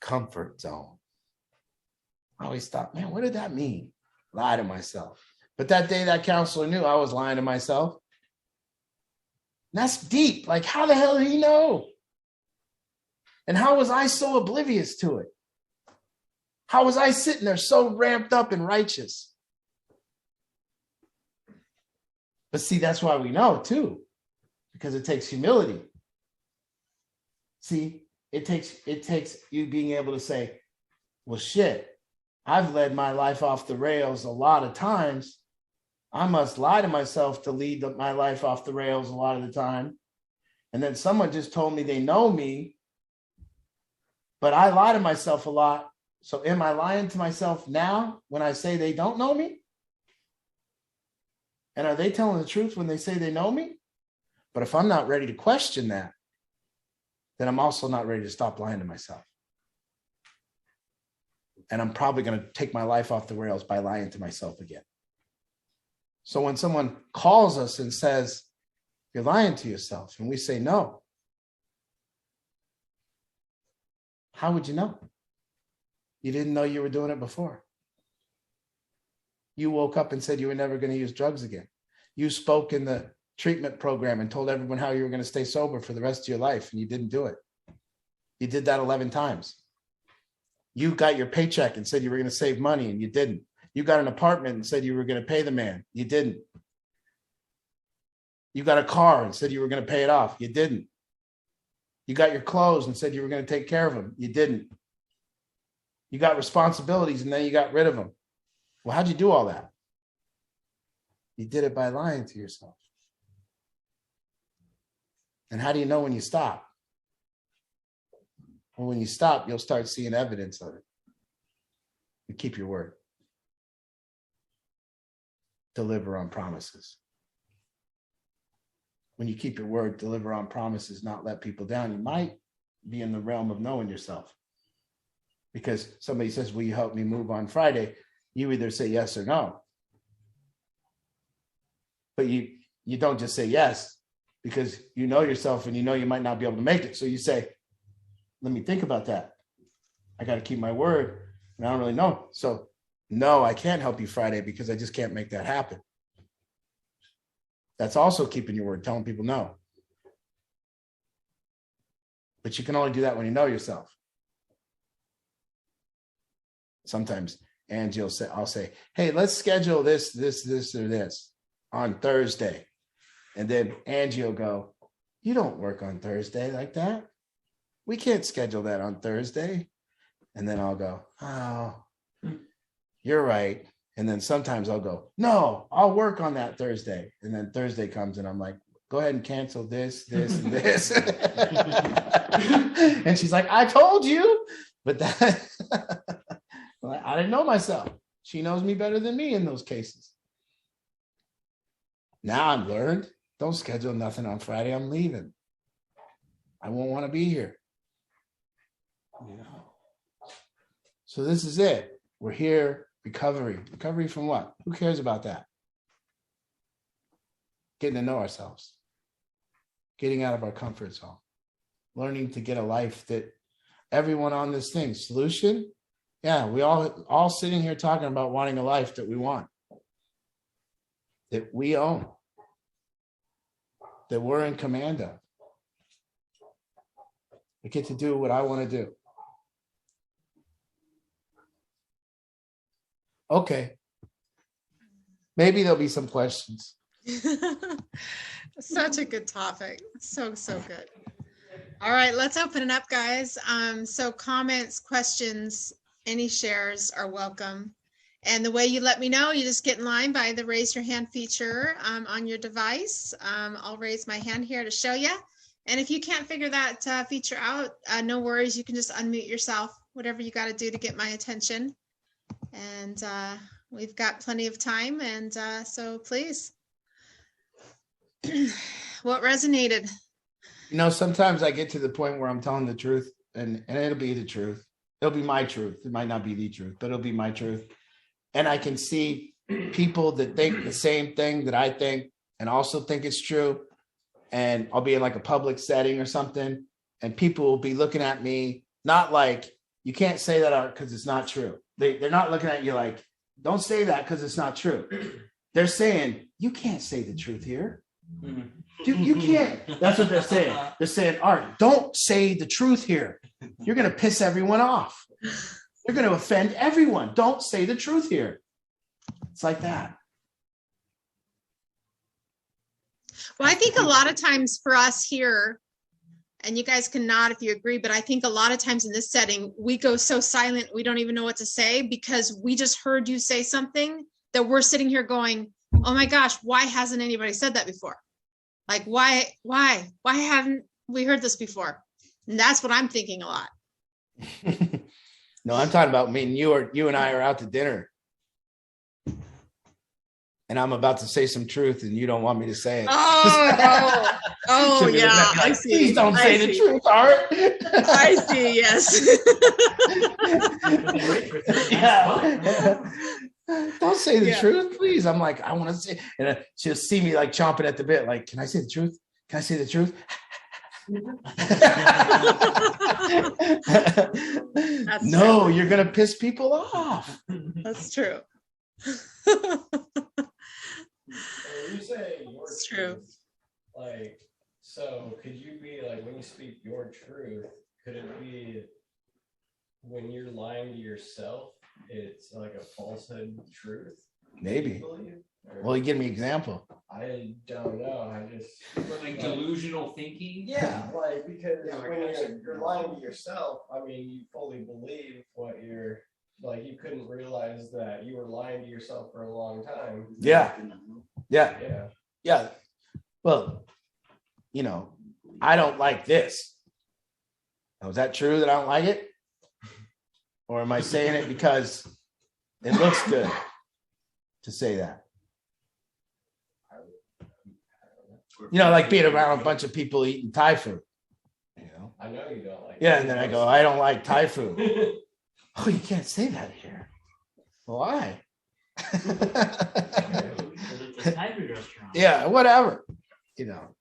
Comfort zone. I always thought, man, what did that mean? Lie to myself. But that day that counselor knew I was lying to myself. And that's deep. Like, how the hell did he know? And how was I so oblivious to it? How was I sitting there so ramped up and righteous? But see, that's why we know too, because it takes humility. See, it takes you being able to say, well, shit, I've led my life off the rails a lot of times. I must lie to myself to lead my life off the rails a lot of the time. And then someone just told me they know me, but I lie to myself a lot. So am I lying to myself now when I say they don't know me? And are they telling the truth when they say they know me? But if I'm not ready to question that, then I'm also not ready to stop lying to myself. And I'm probably going to take my life off the rails by lying to myself again. So when someone calls us and says, you're lying to yourself, and we say no, how would you know? You didn't know you were doing it before. You woke up and said you were never going to use drugs again. You spoke in the treatment program and told everyone how you were going to stay sober for the rest of your life, and you didn't do it. You did that 11 times. You got your paycheck and said you were going to save money, and you didn't. You got an apartment and said you were going to pay the man. You didn't. You got a car and said you were going to pay it off. You didn't. You got your clothes and said you were going to take care of them. You didn't. You got responsibilities and then you got rid of them. Well, how'd you do all that? You did it by lying to yourself. And how do you know when you stop? Well, when you stop, you'll start seeing evidence of it. You keep your word. Deliver on promises. When you keep your word, deliver on promises, not let people down, you might be in the realm of knowing yourself. Because somebody says, will you help me move on Friday? You either say yes or no. But you don't just say yes, because you know yourself and you know you might not be able to make it. So you say, let me think about that. I got to keep my word. And I don't really know. So no, I can't help you Friday because I just can't make that happen. That's also keeping your word, telling people no. But you can only do that when you know yourself. Sometimes Angie will say, I'll say, hey, let's schedule this, or this on Thursday. And then Angie will go, you don't work on Thursday like that. We can't schedule that on Thursday. And then I'll go, oh, you're right. And then sometimes I'll go, no, I'll work on that Thursday. And then Thursday comes and I'm like, go ahead and cancel this, and this. And she's like, I told you. But that, I didn't know myself. She knows me better than me in those cases. Now I've learned, don't schedule nothing on Friday. I'm leaving. I won't want to be here. You know. So this is it. We're here, recovery. Recovery from what? Who cares about that? Getting to know ourselves. Getting out of our comfort zone. Learning to get a life that everyone on this thing. Solution? Yeah, we all sitting here talking about wanting a life that we want. That we own. That we're in command of. I get to do what I want to do. Okay. Maybe there'll be some questions. Such a good topic. So good. All right, let's open it up, guys. So comments, questions, any shares are welcome. And the way you let me know, you just get in line by the raise your hand feature on your device. I'll raise my hand here to show you. And if you can't figure that feature out, no worries. You can just unmute yourself, whatever you got to do to get my attention. And we've got plenty of time. And so please. What resonated? You know, sometimes I get to the point where I'm telling the truth and it'll be the truth. It'll be my truth. It might not be the truth, but it'll be my truth. And I can see people that think the same thing that I think and also think it's true. And I'll be in like a public setting or something. And people will be looking at me, not like, you can't say that because it's not true. They're not looking at you like, don't say that because it's not true. They're saying, you can't say the truth here. You can't. That's what they're saying. They're saying, Art, don't say the truth here. You're going to piss everyone off. You're going to offend everyone. Don't say the truth here. It's like that. Well, I think a lot of times for us here, and you guys can nod if you agree, but I think a lot of times in this setting, we go so silent, we don't even know what to say because we just heard you say something that we're sitting here going, oh my gosh, why hasn't anybody said that before? Like, why haven't we heard this before? And that's what I'm thinking a lot. No, I'm talking about me and you and I are out to dinner. And I'm about to say some truth and you don't want me to say it. Oh, yeah, I see. Please don't say the truth, Art. I see, yes. Yeah. Don't say the truth, please. I'm like, I want to say, and she'll see me like chomping at the bit. Like, can I say the truth? Can I say the truth? No, true. You're gonna piss people off. That's true. You say your It's true. truth, like, so could you be like, when you speak your truth, could it be when you're lying to yourself, it's like a falsehood truth? Maybe. You believe? Or- Well, you give me an example. I don't know. I just Like delusional thinking? yeah, like because Yeah, like when I said, you're lying to yourself, I mean, you fully believe what you're like. You couldn't realize that you were lying to yourself for a long time. Yeah. Yeah. Yeah. Well, you know, I don't like this. Now, is that true that I don't like it? Or am I saying it because it looks good to say that? You know, like being around a bunch of people eating Thai food. You know? I know you don't like. Yeah, and then I go, I don't like Thai food. Oh, you can't say that here. Why? It's a Thai food restaurant. Yeah, whatever. You know.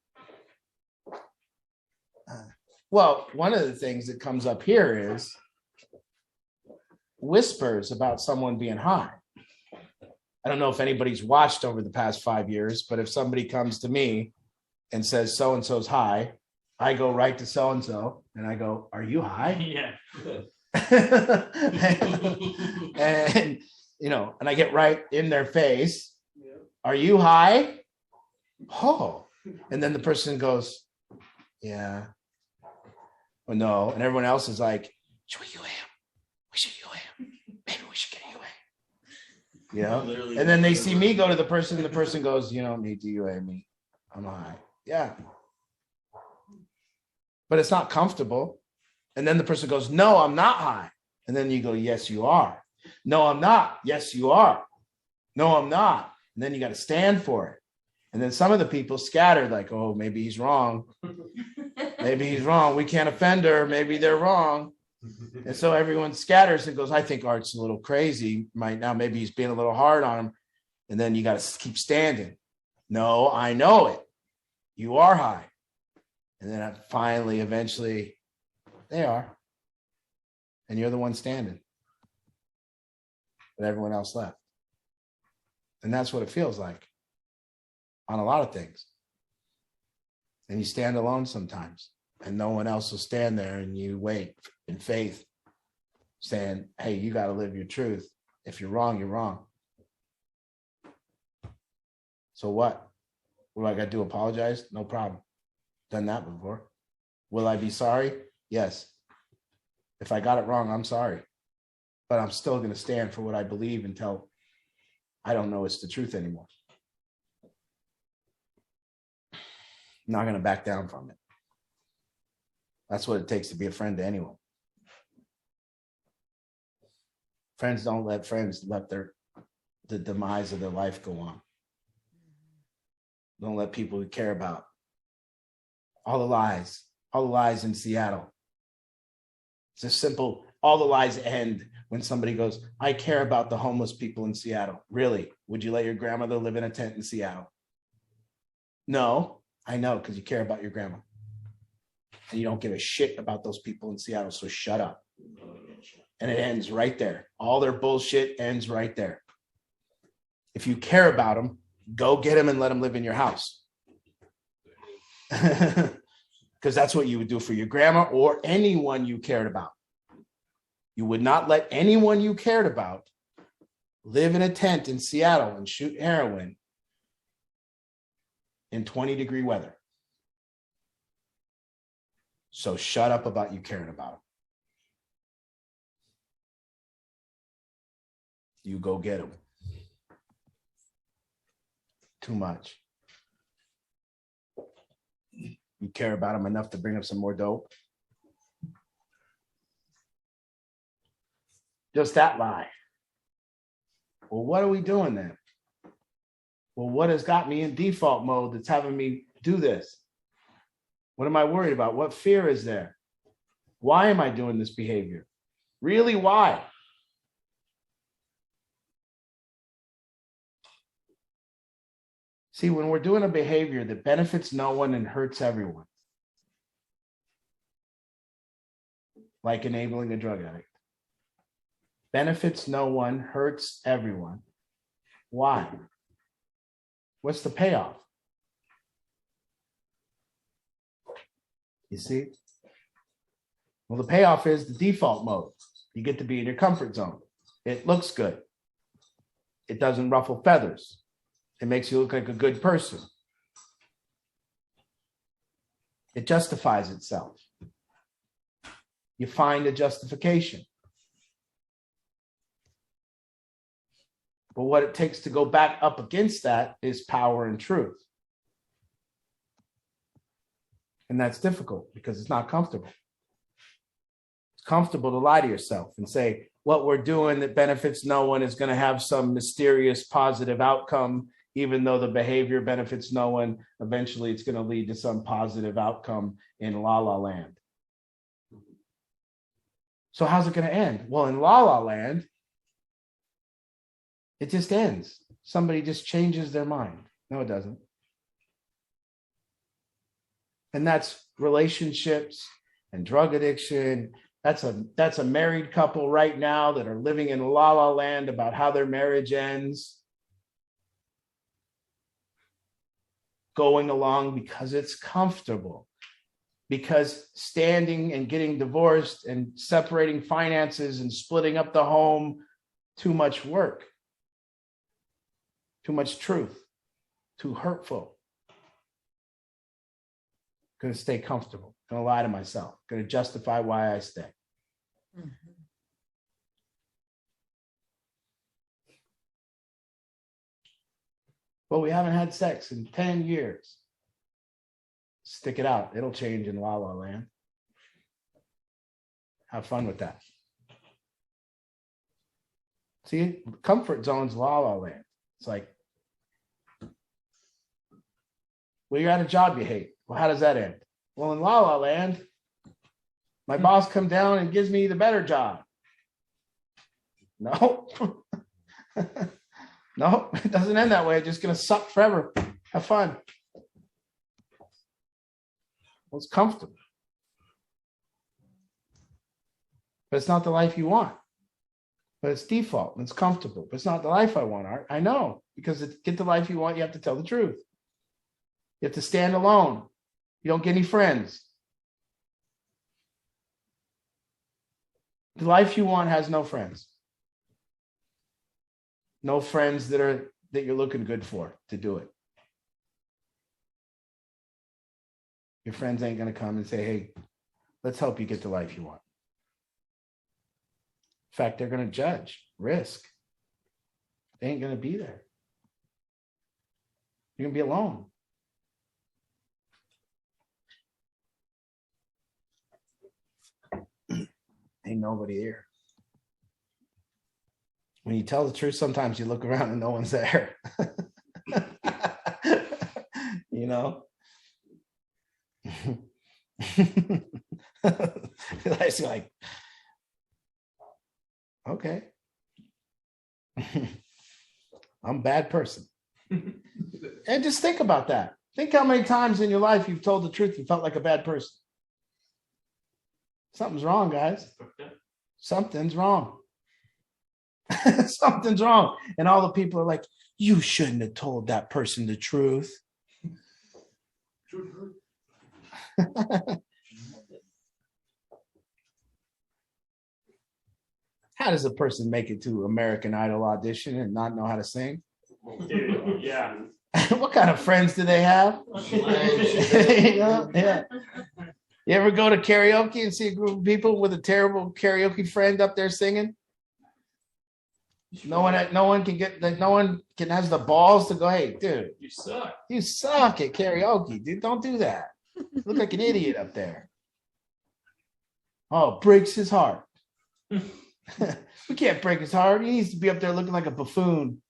Well, one of the things that comes up here is whispers about someone being high. I don't know if anybody's watched over the past 5 years, but if somebody comes to me and says so-and-so's high, I go right to so-and-so and I go, are you high? Yeah. And, you know, and I get right in their face. Are you high? Oh. And then the person goes, Yeah. Well, no. And everyone else is like, should we UA him? We should UA him. Maybe we should get a UA. You know? And then they see me go to the person goes, you don't need to UA me. I'm high. Yeah. But it's not comfortable. And then the person goes, no, I'm not high. And then you go, yes, you are. No, I'm not. Yes, you are. No, I'm not. And then you got to stand for it. And then some of the people scattered like, oh, maybe he's wrong. Maybe he's wrong. We can't offend her. Maybe they're wrong. And so everyone scatters and goes, I think Art's a little crazy right now. Maybe he's being a little hard on him. And then you got to keep standing. No, I know it. You are high. And then finally, eventually, they are. And you're the one standing. But everyone else left. And that's what it feels like on a lot of things. And you stand alone sometimes. And no one else will stand there, and you wait in faith, saying, hey, you got to live your truth. If you're wrong, you're wrong. So what? What do I got to do? Apologize? No problem. Done that before. Will I be sorry? Yes. If I got it wrong, I'm sorry. But I'm still going to stand for what I believe until I don't know it's the truth anymore. I'm not going to back down from it. That's what it takes to be a friend to anyone. Friends don't let friends let the demise of their life go on. Don't let people we care about. All the lies in Seattle. It's just simple. All the lies end when somebody goes, I care about the homeless people in Seattle. Really? Would you let your grandmother live in a tent in Seattle? No, I know, because you care about your grandma. And you don't give a shit about those people in Seattle, so shut up. And it ends right there. All their bullshit ends right there. If you care about them, go get them and let them live in your house. Because that's what you would do for your grandma or anyone you cared about. You would not let anyone you cared about live in a tent in Seattle and shoot heroin in 20-degree weather. So shut up about you caring about them. You go get them. Too much. You care about them enough to bring up some more dope. Just that lie. Well, what are we doing then? Well, what has got me in default mode that's having me do this? What am I worried about? What fear is there? Why am I doing this behavior? Really, why? See, when we're doing a behavior that benefits no one and hurts everyone, like enabling a drug addict, benefits no one, hurts everyone. Why? What's the payoff? You see? Well, the payoff is the default mode. You get to be in your comfort zone. It looks good. It doesn't ruffle feathers. It makes you look like a good person. It justifies itself. You find a justification. But what it takes to go back up against that is power and truth. And that's difficult because it's not comfortable. It's comfortable to lie to yourself and say, what we're doing that benefits no one is going to have some mysterious positive outcome, even though the behavior benefits no one. Eventually, it's going to lead to some positive outcome in La La Land. So how's it going to end? Well, in La La Land, it just ends. Somebody just changes their mind. No, it doesn't. And that's relationships and drug addiction. That's a married couple right now that are living in La La Land about how their marriage ends. Going along because it's comfortable. Because standing and getting divorced and separating finances and splitting up the home, too much work. Too much truth. Too hurtful. Going to stay comfortable. Going to lie to myself. Going to justify why I stay. But we haven't had sex in 10 years. Stick it out. It'll change in La La Land. Have fun with that. See, comfort zone's La La Land. It's like, well, you're at a job you hate. Well, how does that end? Well, in La La Land, my boss comes down and gives me the better job. No. No, it doesn't end that way. It's just going to suck forever. Have fun. Well, it's comfortable. But it's not the life you want. But it's default and it's comfortable. But it's not the life I want, Art. I know. Because to get the life you want, you have to tell the truth. You have to stand alone. You don't get any friends. The life you want has no friends. No friends that you're looking good for to do it. Your friends ain't going to come and say, hey, let's help you get the life you want. In fact, they're going to judge, risk. They ain't going to be there. You're going to be alone. Ain't nobody here. When you tell the truth, sometimes you look around and no one's there. You know? It's like, okay. I'm a bad person. And just think about that. Think how many times in your life you've told the truth and felt like a bad person. Something's wrong, guys. Something's wrong. Something's wrong. And all the people are like, you shouldn't have told that person the truth. How does a person make it to American Idol audition and not know how to sing? Yeah. What kind of friends do they have? You know? Yeah. You ever go to karaoke and see a group of people with a terrible karaoke friend up there singing? No one can has the balls to go, hey, dude, You suck. you suck at karaoke, dude. Don't do that. You look like an idiot up there. Oh, breaks his heart. We can't break his heart. He needs to be up there looking like a buffoon.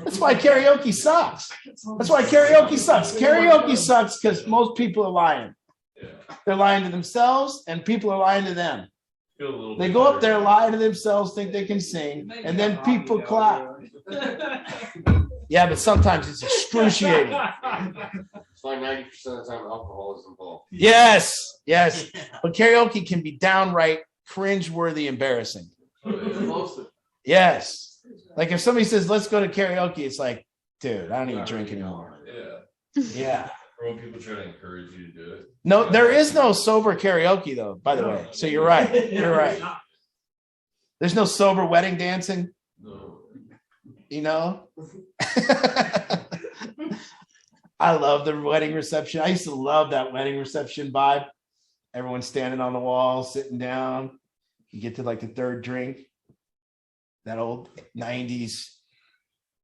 That's why karaoke sucks. That's why karaoke sucks. Karaoke sucks because most people are lying. They're lying to themselves and people are lying to them. They go up there, lie to themselves, think they can sing, and then people clap. Yeah, but sometimes it's excruciating. It's like 90% of the time alcohol is involved. Yes, yes. But karaoke can be downright cringe-worthy embarrassing. Yes. Like if somebody says, let's go to karaoke, it's like, dude, I don't even drink anymore. Yeah. Yeah. Or when people try to encourage you to do it. No, there is no sober karaoke though, by the way. So you're right. You're right. There's no sober wedding dancing. No. You know? I love the wedding reception. I used to love that wedding reception vibe. Everyone's standing on the wall, sitting down. You get to like the third drink. That old 90s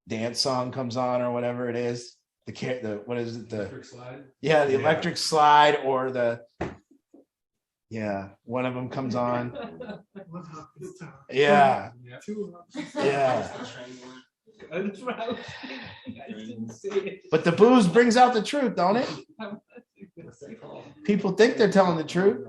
dance song comes on or whatever it is. The what is it? The Electric slide. Yeah, the electric slide or one of them comes on. Yeah. Yeah. But the booze brings out the truth, don't it? People think they're telling the truth.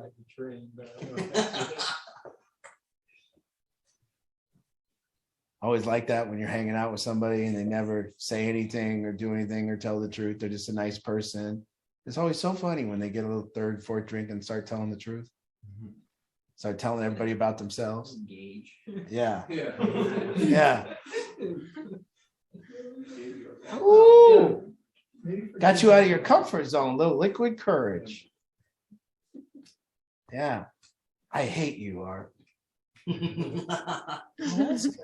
I always like that when you're hanging out with somebody and they never say anything or do anything or tell the truth. They're just a nice person. It's always so funny when they get a little third, fourth drink and start telling the truth. Start telling everybody about themselves. Yeah. Yeah. Ooh. Got you out of your comfort zone. Little liquid courage. Yeah. I hate you, Art. Oh, that's good.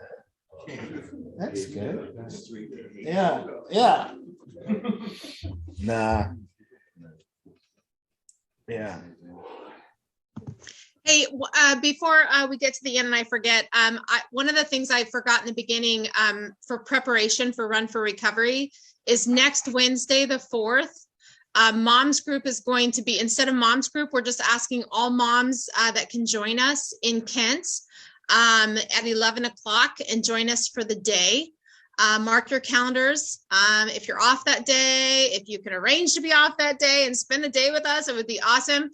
That's good. Yeah, yeah. Nah. Yeah. Hey, before we get to the end and I forget, one of the things I forgot in the beginning for preparation for Run for Recovery is next Wednesday, the 4th. Moms group is going to be, instead of moms group, we're just asking all moms that can join us in Kent at 11 o'clock and join us for the day. Mark your calendars. If you're off that day, if you can arrange to be off that day and spend the day with us, it would be awesome.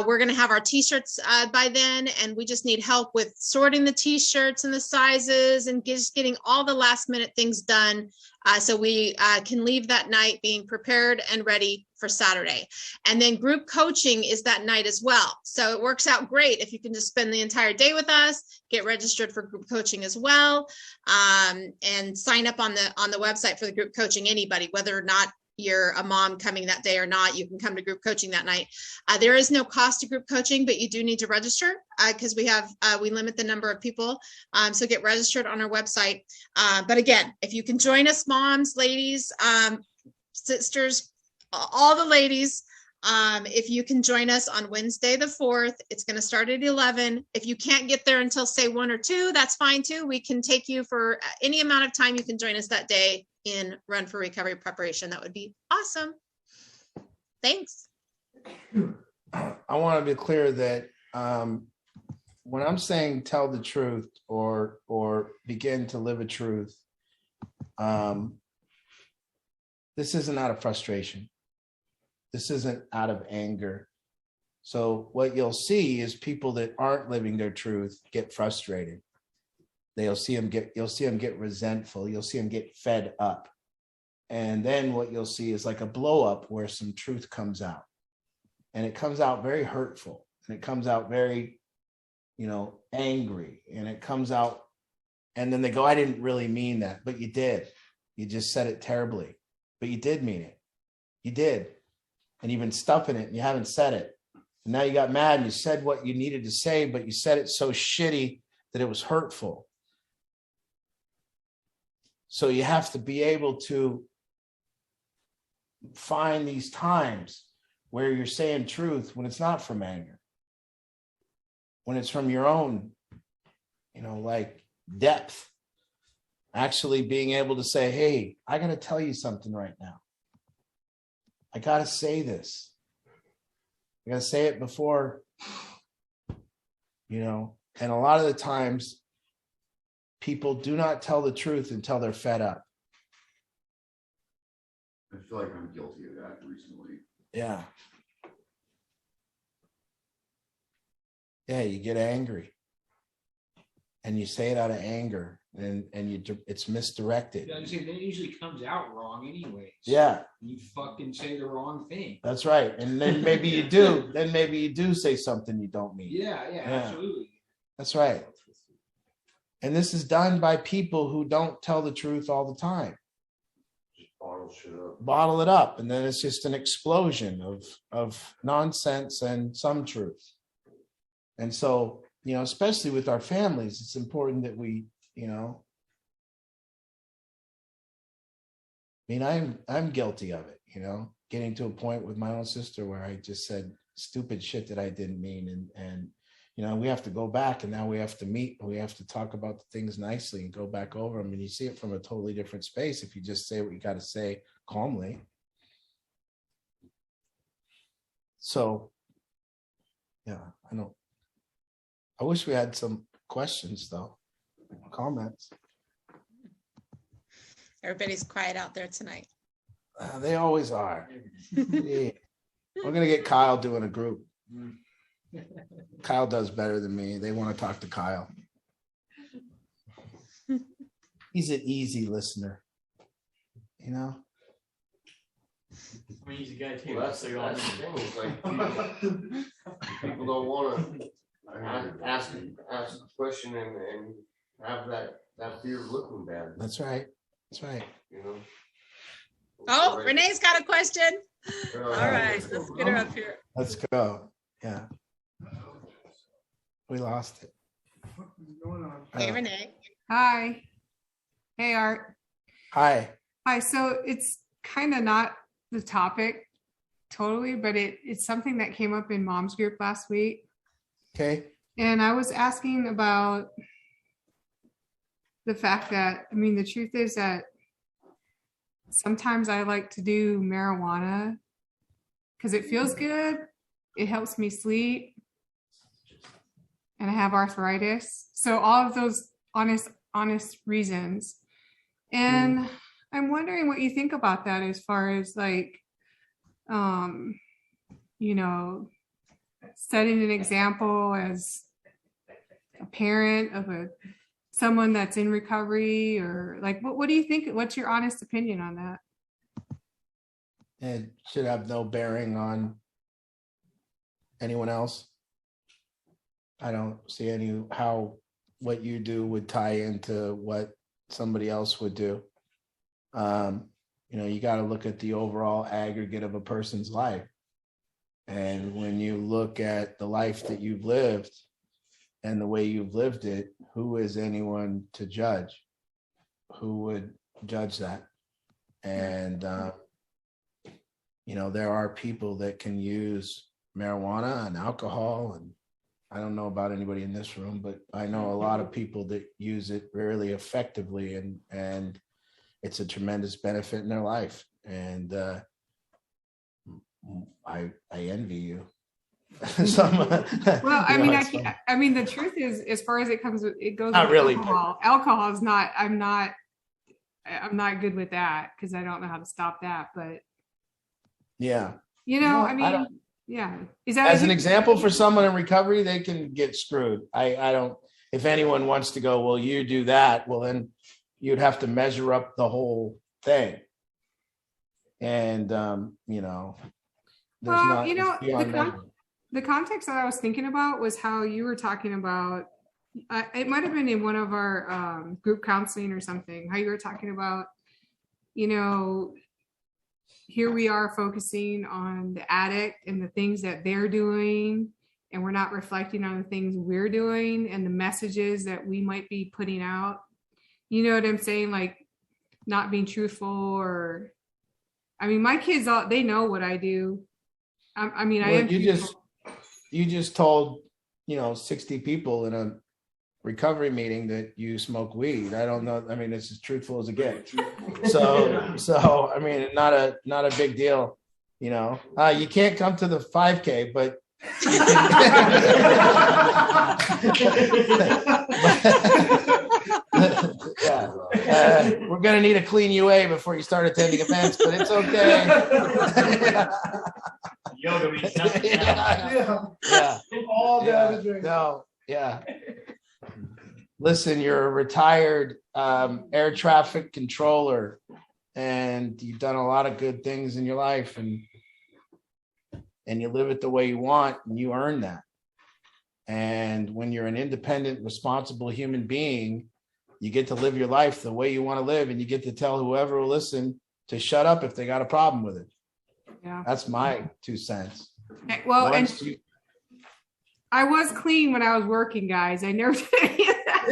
We're going to have our t-shirts by then, and we just need help with sorting the t-shirts and the sizes and just getting all the last minute things done so we can leave that night being prepared and ready for Saturday. And then group coaching is that night as well. So it works out great if you can just spend the entire day with us, get registered for group coaching as well, and sign up on the website for the group coaching. Anybody, whether or not you're a mom coming that day or not, you can come to group coaching that night. There is no cost to group coaching, but you do need to register because we limit the number of people. So get registered on our website. But again, if you can join us, moms, ladies, sisters, all the ladies, if you can join us on Wednesday, the 4th, it's going to start at 11. If you can't get there until say 1 or 2, that's fine too. We can take you for any amount of time. You can join us that day in Run for Recovery preparation. That would be awesome. Thanks. I want to be clear that when I'm saying tell the truth or begin to live a truth, this isn't out of frustration. This isn't out of anger. So what you'll see is people that aren't living their truth get frustrated. You'll see them get resentful. You'll see them get fed up. And then what you'll see is like a blow up where some truth comes out. And it comes out very hurtful. And it comes out very, angry. And it comes out, and then they go, I didn't really mean that. But you did. You just said it terribly. But you did mean it. You did. And you've been stuffing it and you haven't said it. And now you got mad and you said what you needed to say, but you said it so shitty that it was hurtful. So you have to be able to find these times where you're saying truth when it's not from anger, when it's from your own, like depth. Actually being able to say, hey, I got to tell you something right now. I got to say this. I got to say it before, and a lot of the times people do not tell the truth until they're fed up. I feel like I'm guilty of that recently. Yeah. Yeah, you get angry and you say it out of anger and it's misdirected. Then it usually comes out wrong anyways. Yeah. You fucking say the wrong thing. That's right. And then maybe you do. Then maybe you do say something you don't mean. Yeah, absolutely. That's right. And this is done by people who don't tell the truth all the time. Just bottle shit up. Bottle it up. And then it's just an explosion of nonsense and some truth. And so, especially with our families, it's important that we, I'm guilty of it, getting to a point with my own sister where I just said stupid shit that I didn't mean. And we have to go back and now we have to meet. We have to talk about the things nicely and go back over them. And you see it from a totally different space if you just say what you got to say calmly. So, yeah, I wish we had some questions though, comments. Everybody's quiet out there tonight. They always are. Yeah. We're going to get Kyle doing a group. Kyle does better than me. They want to talk to Kyle. He's an easy listener. I'm an easy guy too. Well, that's the thing. It's like people don't want to ask a question and have that fear of looking bad. That's right. That's right. Oh, Renee's got a question. All right, let's get her up here. Let's go. Yeah. We lost it. What's going on? Hey, Renee. Hi. Hey, Art. Hi. Hi. So it's kind of not the topic totally, but it's something that came up in mom's group last week. Okay. And I was asking about the fact that, I mean, the truth is that sometimes I like to do marijuana because it feels good. It helps me sleep. And I have arthritis. So all of those honest reasons. And I'm wondering what you think about that as far as like, you know, setting an example as a parent of someone that's in recovery, or like, what do you think? What's your honest opinion on that? It should have no bearing on anyone else. I don't see how what you do would tie into what somebody else would do. You know, you got to look at the overall aggregate of a person's life. And when you look at the life that you've lived and the way you've lived it, who is anyone to judge? Who would judge that? And, you know, there are people that can use marijuana and alcohol, and I don't know about anybody in this room, but I know a lot of people that use it really effectively, and it's a tremendous benefit in their life. And I envy you. Well, I mean, the truth is, as far as it goes Not with really. alcohol is not, I'm not good with that because I don't know how to stop that. But yeah, you know, No, I I mean, don't- yeah. Is that as an example for someone in recovery, they can get screwed. I don't, if anyone wants to go, well, you do that, well, then you'd have to measure up the whole thing. And, you know, there's Well, not, you know, it's beyond measure. the context that I was thinking about was how you were talking about, it might have been in one of our group counseling or something, how you were talking about, you know, here we are focusing on the addict and the things that they're doing, and we're not reflecting on the things we're doing and the messages that we might be putting out. You know what I'm saying? Like not being truthful, or, I mean, my kids, they know what I do. I mean, I Well, am. you just told, you know, 60 people in a recovery meeting that you smoke weed. I don't know. I mean, it's as truthful as it gets. So I mean, not a big deal, you know. You can't come to the 5K, but you can. Yeah. We're gonna need a clean UA before you start attending events, but it's okay. Yoga means nothing. Yeah. All Yeah. that is right. No, yeah. Listen, you're a retired air traffic controller, and you've done a lot of good things in your life, and you live it the way you want, and you earn that. And when you're an independent, responsible human being, you get to live your life the way you want to live, and you get to tell whoever will listen to shut up if they got a problem with it. Yeah. That's my 2 cents. Well, Once and you- I was clean when I was working, guys. I never did any of that.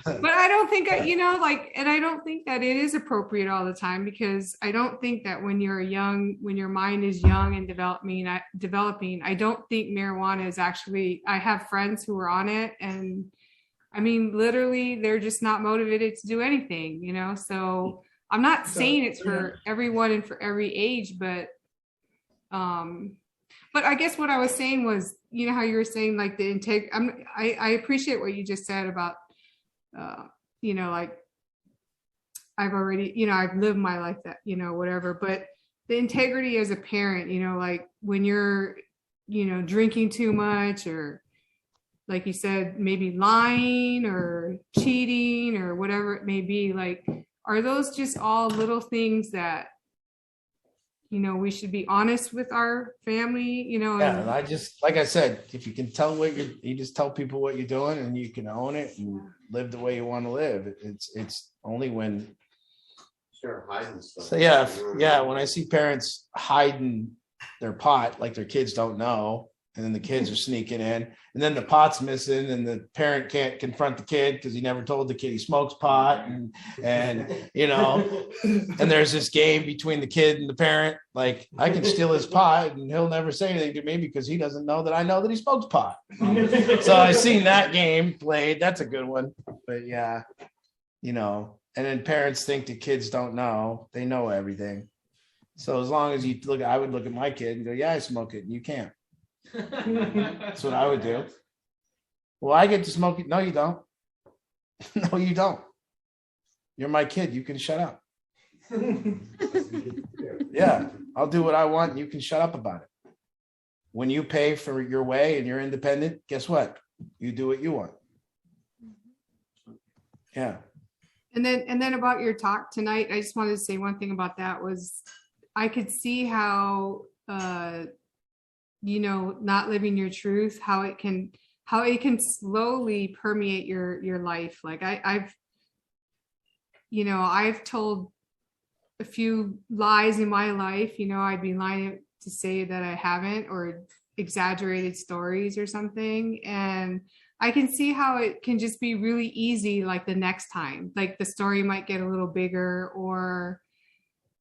But I don't think, you know, like, and I don't think that it is appropriate all the time, because I don't think that when your mind is young and developing, I don't think marijuana is actually, I have friends who are on it, and I mean, literally, they're just not motivated to do anything, you know? So I'm not saying it's for everyone and for every age, but I guess what I was saying was, you know, how you were saying like the intake. I appreciate what you just said about, you know, like I've already, you know, I've lived my life that, you know, whatever, but the integrity as a parent, you know, like when you're, you know, drinking too much, or like you said, maybe lying or cheating or whatever it may be, like, are those just all little things that, you know, we should be honest with our family, you know? Yeah, and I just, like I said, if you can tell you just tell people what you're doing, and you can own it and live the way you want to live. It's only when. Start hiding stuff. So yeah, when I see parents hiding their pot, like their kids don't know, And then the kids are sneaking in, and then the pot's missing, and the parent can't confront the kid because he never told the kid he smokes pot, and you know, and there's this game between the kid and the parent. Like, I can steal his pot, and he'll never say anything to me because he doesn't know that I know that he smokes pot. So I've seen that game played. That's a good one. But yeah, you know, and then parents think the kids don't know. They know everything. So as long as you look, I would look at my kid and go, "Yeah, I smoke it," and you can't. That's what I would do. Well, I get to smoke it. No, you don't. No, you don't. You're my kid. You can shut up. Yeah, I'll do what I want. And you can shut up about it. When you pay for your way and you're independent, guess what? You do what you want. Yeah. And then about your talk tonight, I just wanted to say one thing about that was I could see how you know, not living your truth, how it can slowly permeate your life. Like I've told a few lies in my life. You know, I'd be lying to say that I haven't, or exaggerated stories or something. And I can see how it can just be really easy. Like the next time, like the story might get a little bigger, or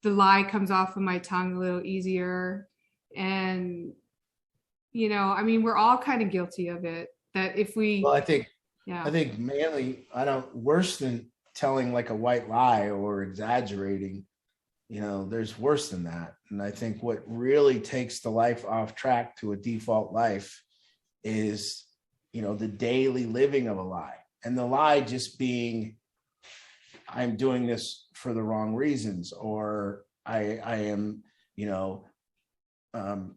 the lie comes off of my tongue a little easier. And you know, I mean, we're all kind of guilty of it. That if we, well, I think mainly, worse than telling like a white lie or exaggerating, you know, there's worse than that. And I think what really takes the life off track to a default life is, you know, the daily living of a lie. And the lie just being, I'm doing this for the wrong reasons, or I am, you know, I'm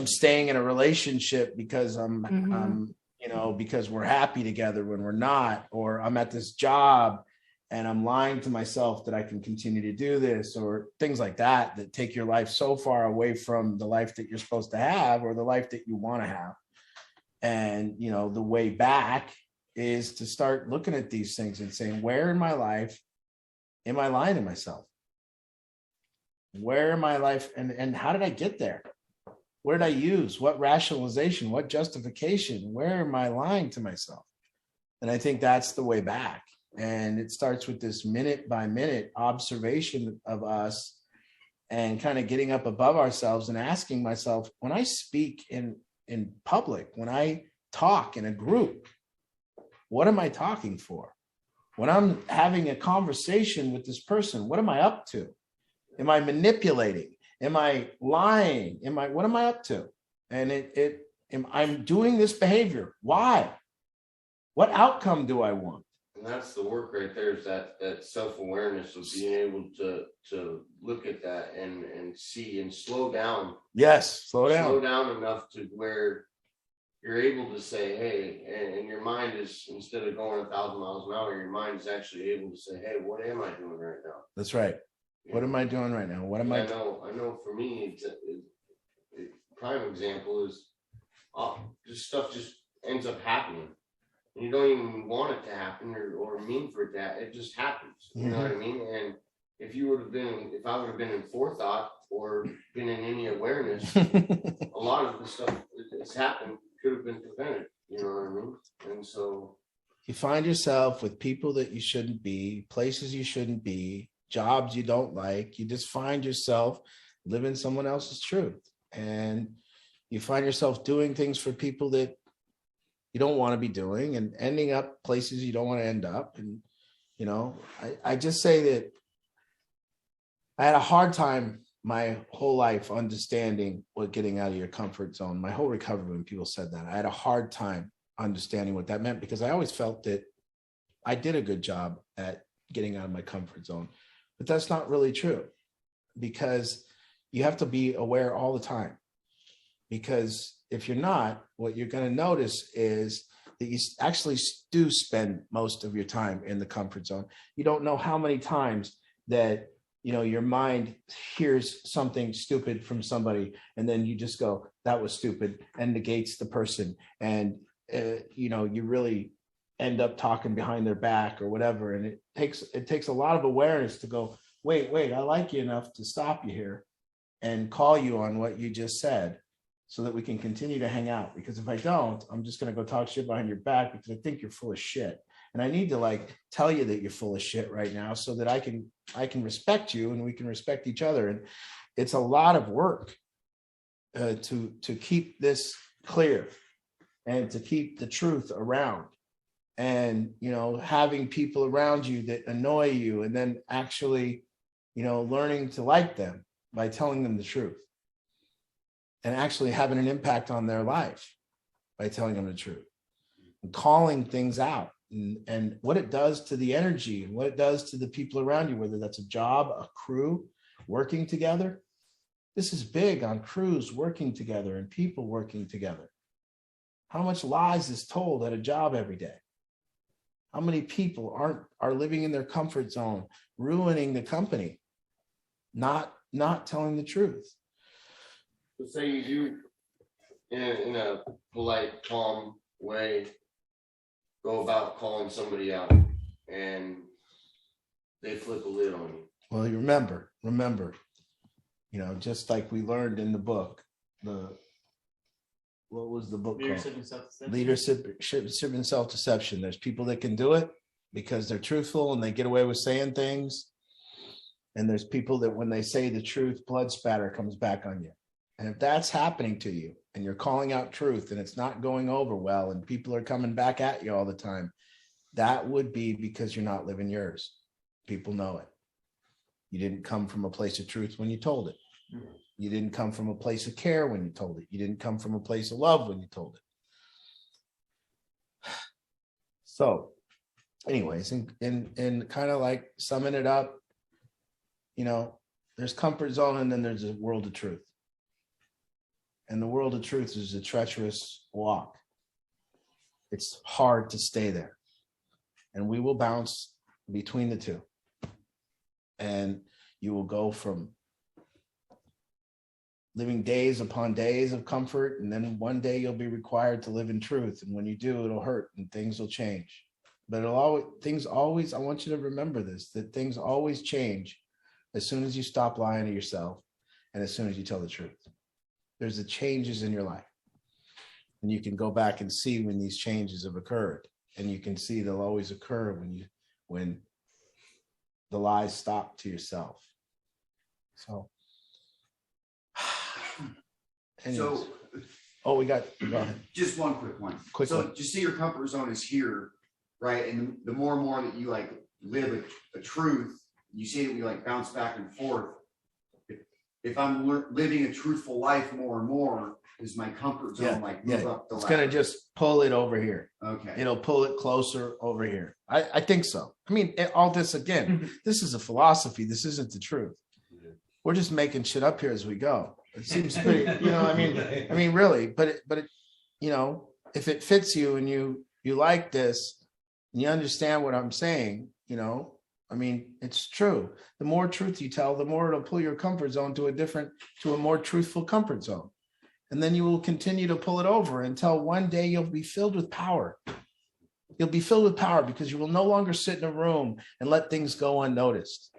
staying in a relationship because I'm, you know, because we're happy together when we're not, or I'm at this job and I'm lying to myself that I can continue to do this, or things like that, that take your life so far away from the life that you're supposed to have, or the life that you want to have. And, you know, the way back is to start looking at these things and saying, where in my life am I lying to myself? Where in my life, and how did I get there? Where did I use? What rationalization? What justification? Where am I lying to myself? And I think that's the way back. And it starts with this minute by minute observation of us, and kind of getting up above ourselves and asking myself, when I speak in public, when I talk in a group, what am I talking for? When I'm having a conversation with this person, what am I up to? Am I manipulating? Am I lying? What am I up to? And I'm doing this behavior. Why? What outcome do I want? And that's the work right there, is that self-awareness of being able to look at that and see and slow down. Yes, slow down. Slow down enough to where you're able to say, hey, and your mind is, instead of going 1,000 miles an hour, your mind is actually able to say, hey, what am I doing right now? That's right. What am I doing right now? What am I? I know for me, a prime example is just stuff just ends up happening. You don't even want it to happen or mean for it to, it just happens. You know what I mean? And if I would have been in forethought or been in any awareness, a lot of the stuff that's happened could have been prevented. You know what I mean? And so you find yourself with people that you shouldn't be, places you shouldn't be, jobs you don't like. You just find yourself living someone else's truth, and you find yourself doing things for people that you don't want to be doing, and ending up places you don't want to end up. And, you know, I just say that I had a hard time my whole life understanding what getting out of your comfort zone. My whole recovery, when people said that, I had a hard time understanding what that meant, because I always felt that I did a good job at getting out of my comfort zone. But that's not really true, because you have to be aware all the time. Because if you're not, what you're going to notice is that you actually do spend most of your time in the comfort zone. You don't know how many times that, you know, your mind hears something stupid from somebody, and then you just go, that was stupid, and negates the person. And, you know, you really end up talking behind their back or whatever. And it takes a lot of awareness to go, wait, I like you enough to stop you here and call you on what you just said, so that we can continue to hang out. Because if I don't, I'm just going to go talk shit behind your back because I think you're full of shit. And I need to like tell you that you're full of shit right now so that I can respect you and we can respect each other. And it's a lot of work to keep this clear and to keep the truth around. And, you know, having people around you that annoy you and then actually, you know, learning to like them by telling them the truth and actually having an impact on their life by telling them the truth and calling things out and what it does to the energy and what it does to the people around you, whether that's a job, a crew working together. This is big on crews working together and people working together. How much lies is told at a job every day? How many people are living in their comfort zone, ruining the company, not telling the truth? So say you do in a polite, calm way, go about calling somebody out and they flip a lid on you. Well, you remember, you know, just like we learned in the book, what was the book Leadership called? and self-deception. Leadership and self-deception. There's people that can do it because they're truthful and they get away with saying things. And there's people that when they say the truth, blood spatter comes back on you. And if that's happening to you and you're calling out truth and it's not going over well and people are coming back at you all the time, that would be because you're not living yours. People know it. You didn't come from a place of truth when you told it. You didn't come from a place of care when you told it. You didn't come from a place of love when you told it. So anyways, and kind of like summing it up, you know, there's comfort zone and then there's a world of truth. And the world of truth is a treacherous walk. It's hard to stay there. And we will bounce between the two. And you will go from living days upon days of comfort, and then one day you'll be required to live in truth. And when you do, it'll hurt and things will change. But I want you to remember this, that things always change as soon as you stop lying to yourself and as soon as you tell the truth. There's the changes in your life. And you can go back and see when these changes have occurred. And you can see they'll always occur when the lies stop to yourself. So anyways. So we go ahead. just one quick one. So just say your comfort zone is here, right? And the more and more that you like live a truth, you see that we like bounce back and forth. If I'm living a truthful life more and more, is my comfort zone move up the ladder? It's gonna just pull it over here. Okay. It'll pull it closer over here. I think so. I mean, all this again, this is a philosophy. This isn't the truth. We're just making shit up here as we go. It seems pretty, you know, I mean, really, but it, you know, if it fits you and you like this and you understand what I'm saying, you know, I mean, it's true. The more truth you tell, the more it'll pull your comfort zone to a more truthful comfort zone. And then you will continue to pull it over until one day you'll be filled with power. You'll be filled with power because you will no longer sit in a room and let things go unnoticed.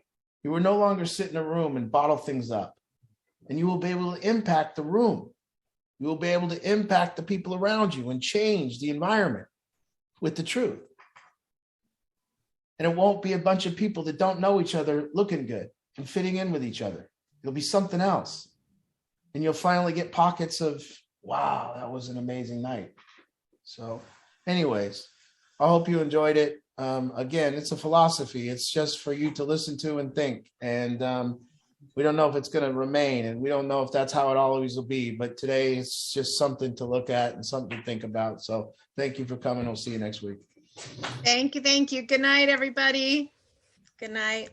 You will no longer sit in a room and bottle things up. And you will be able to impact the room. You will be able to impact the people around you and change the environment with the truth. And it won't be a bunch of people that don't know each other looking good and fitting in with each other. It'll be something else. And you'll finally get pockets of, wow, that was an amazing night. So anyways, I hope you enjoyed it. Again, it's a philosophy. It's just for you to listen to and think. And we don't know if it's going to remain, and we don't know if that's how it always will be. But today it's just something to look at and something to think about. So thank you for coming. We'll see you next week. Thank you. Good night, everybody. Good night.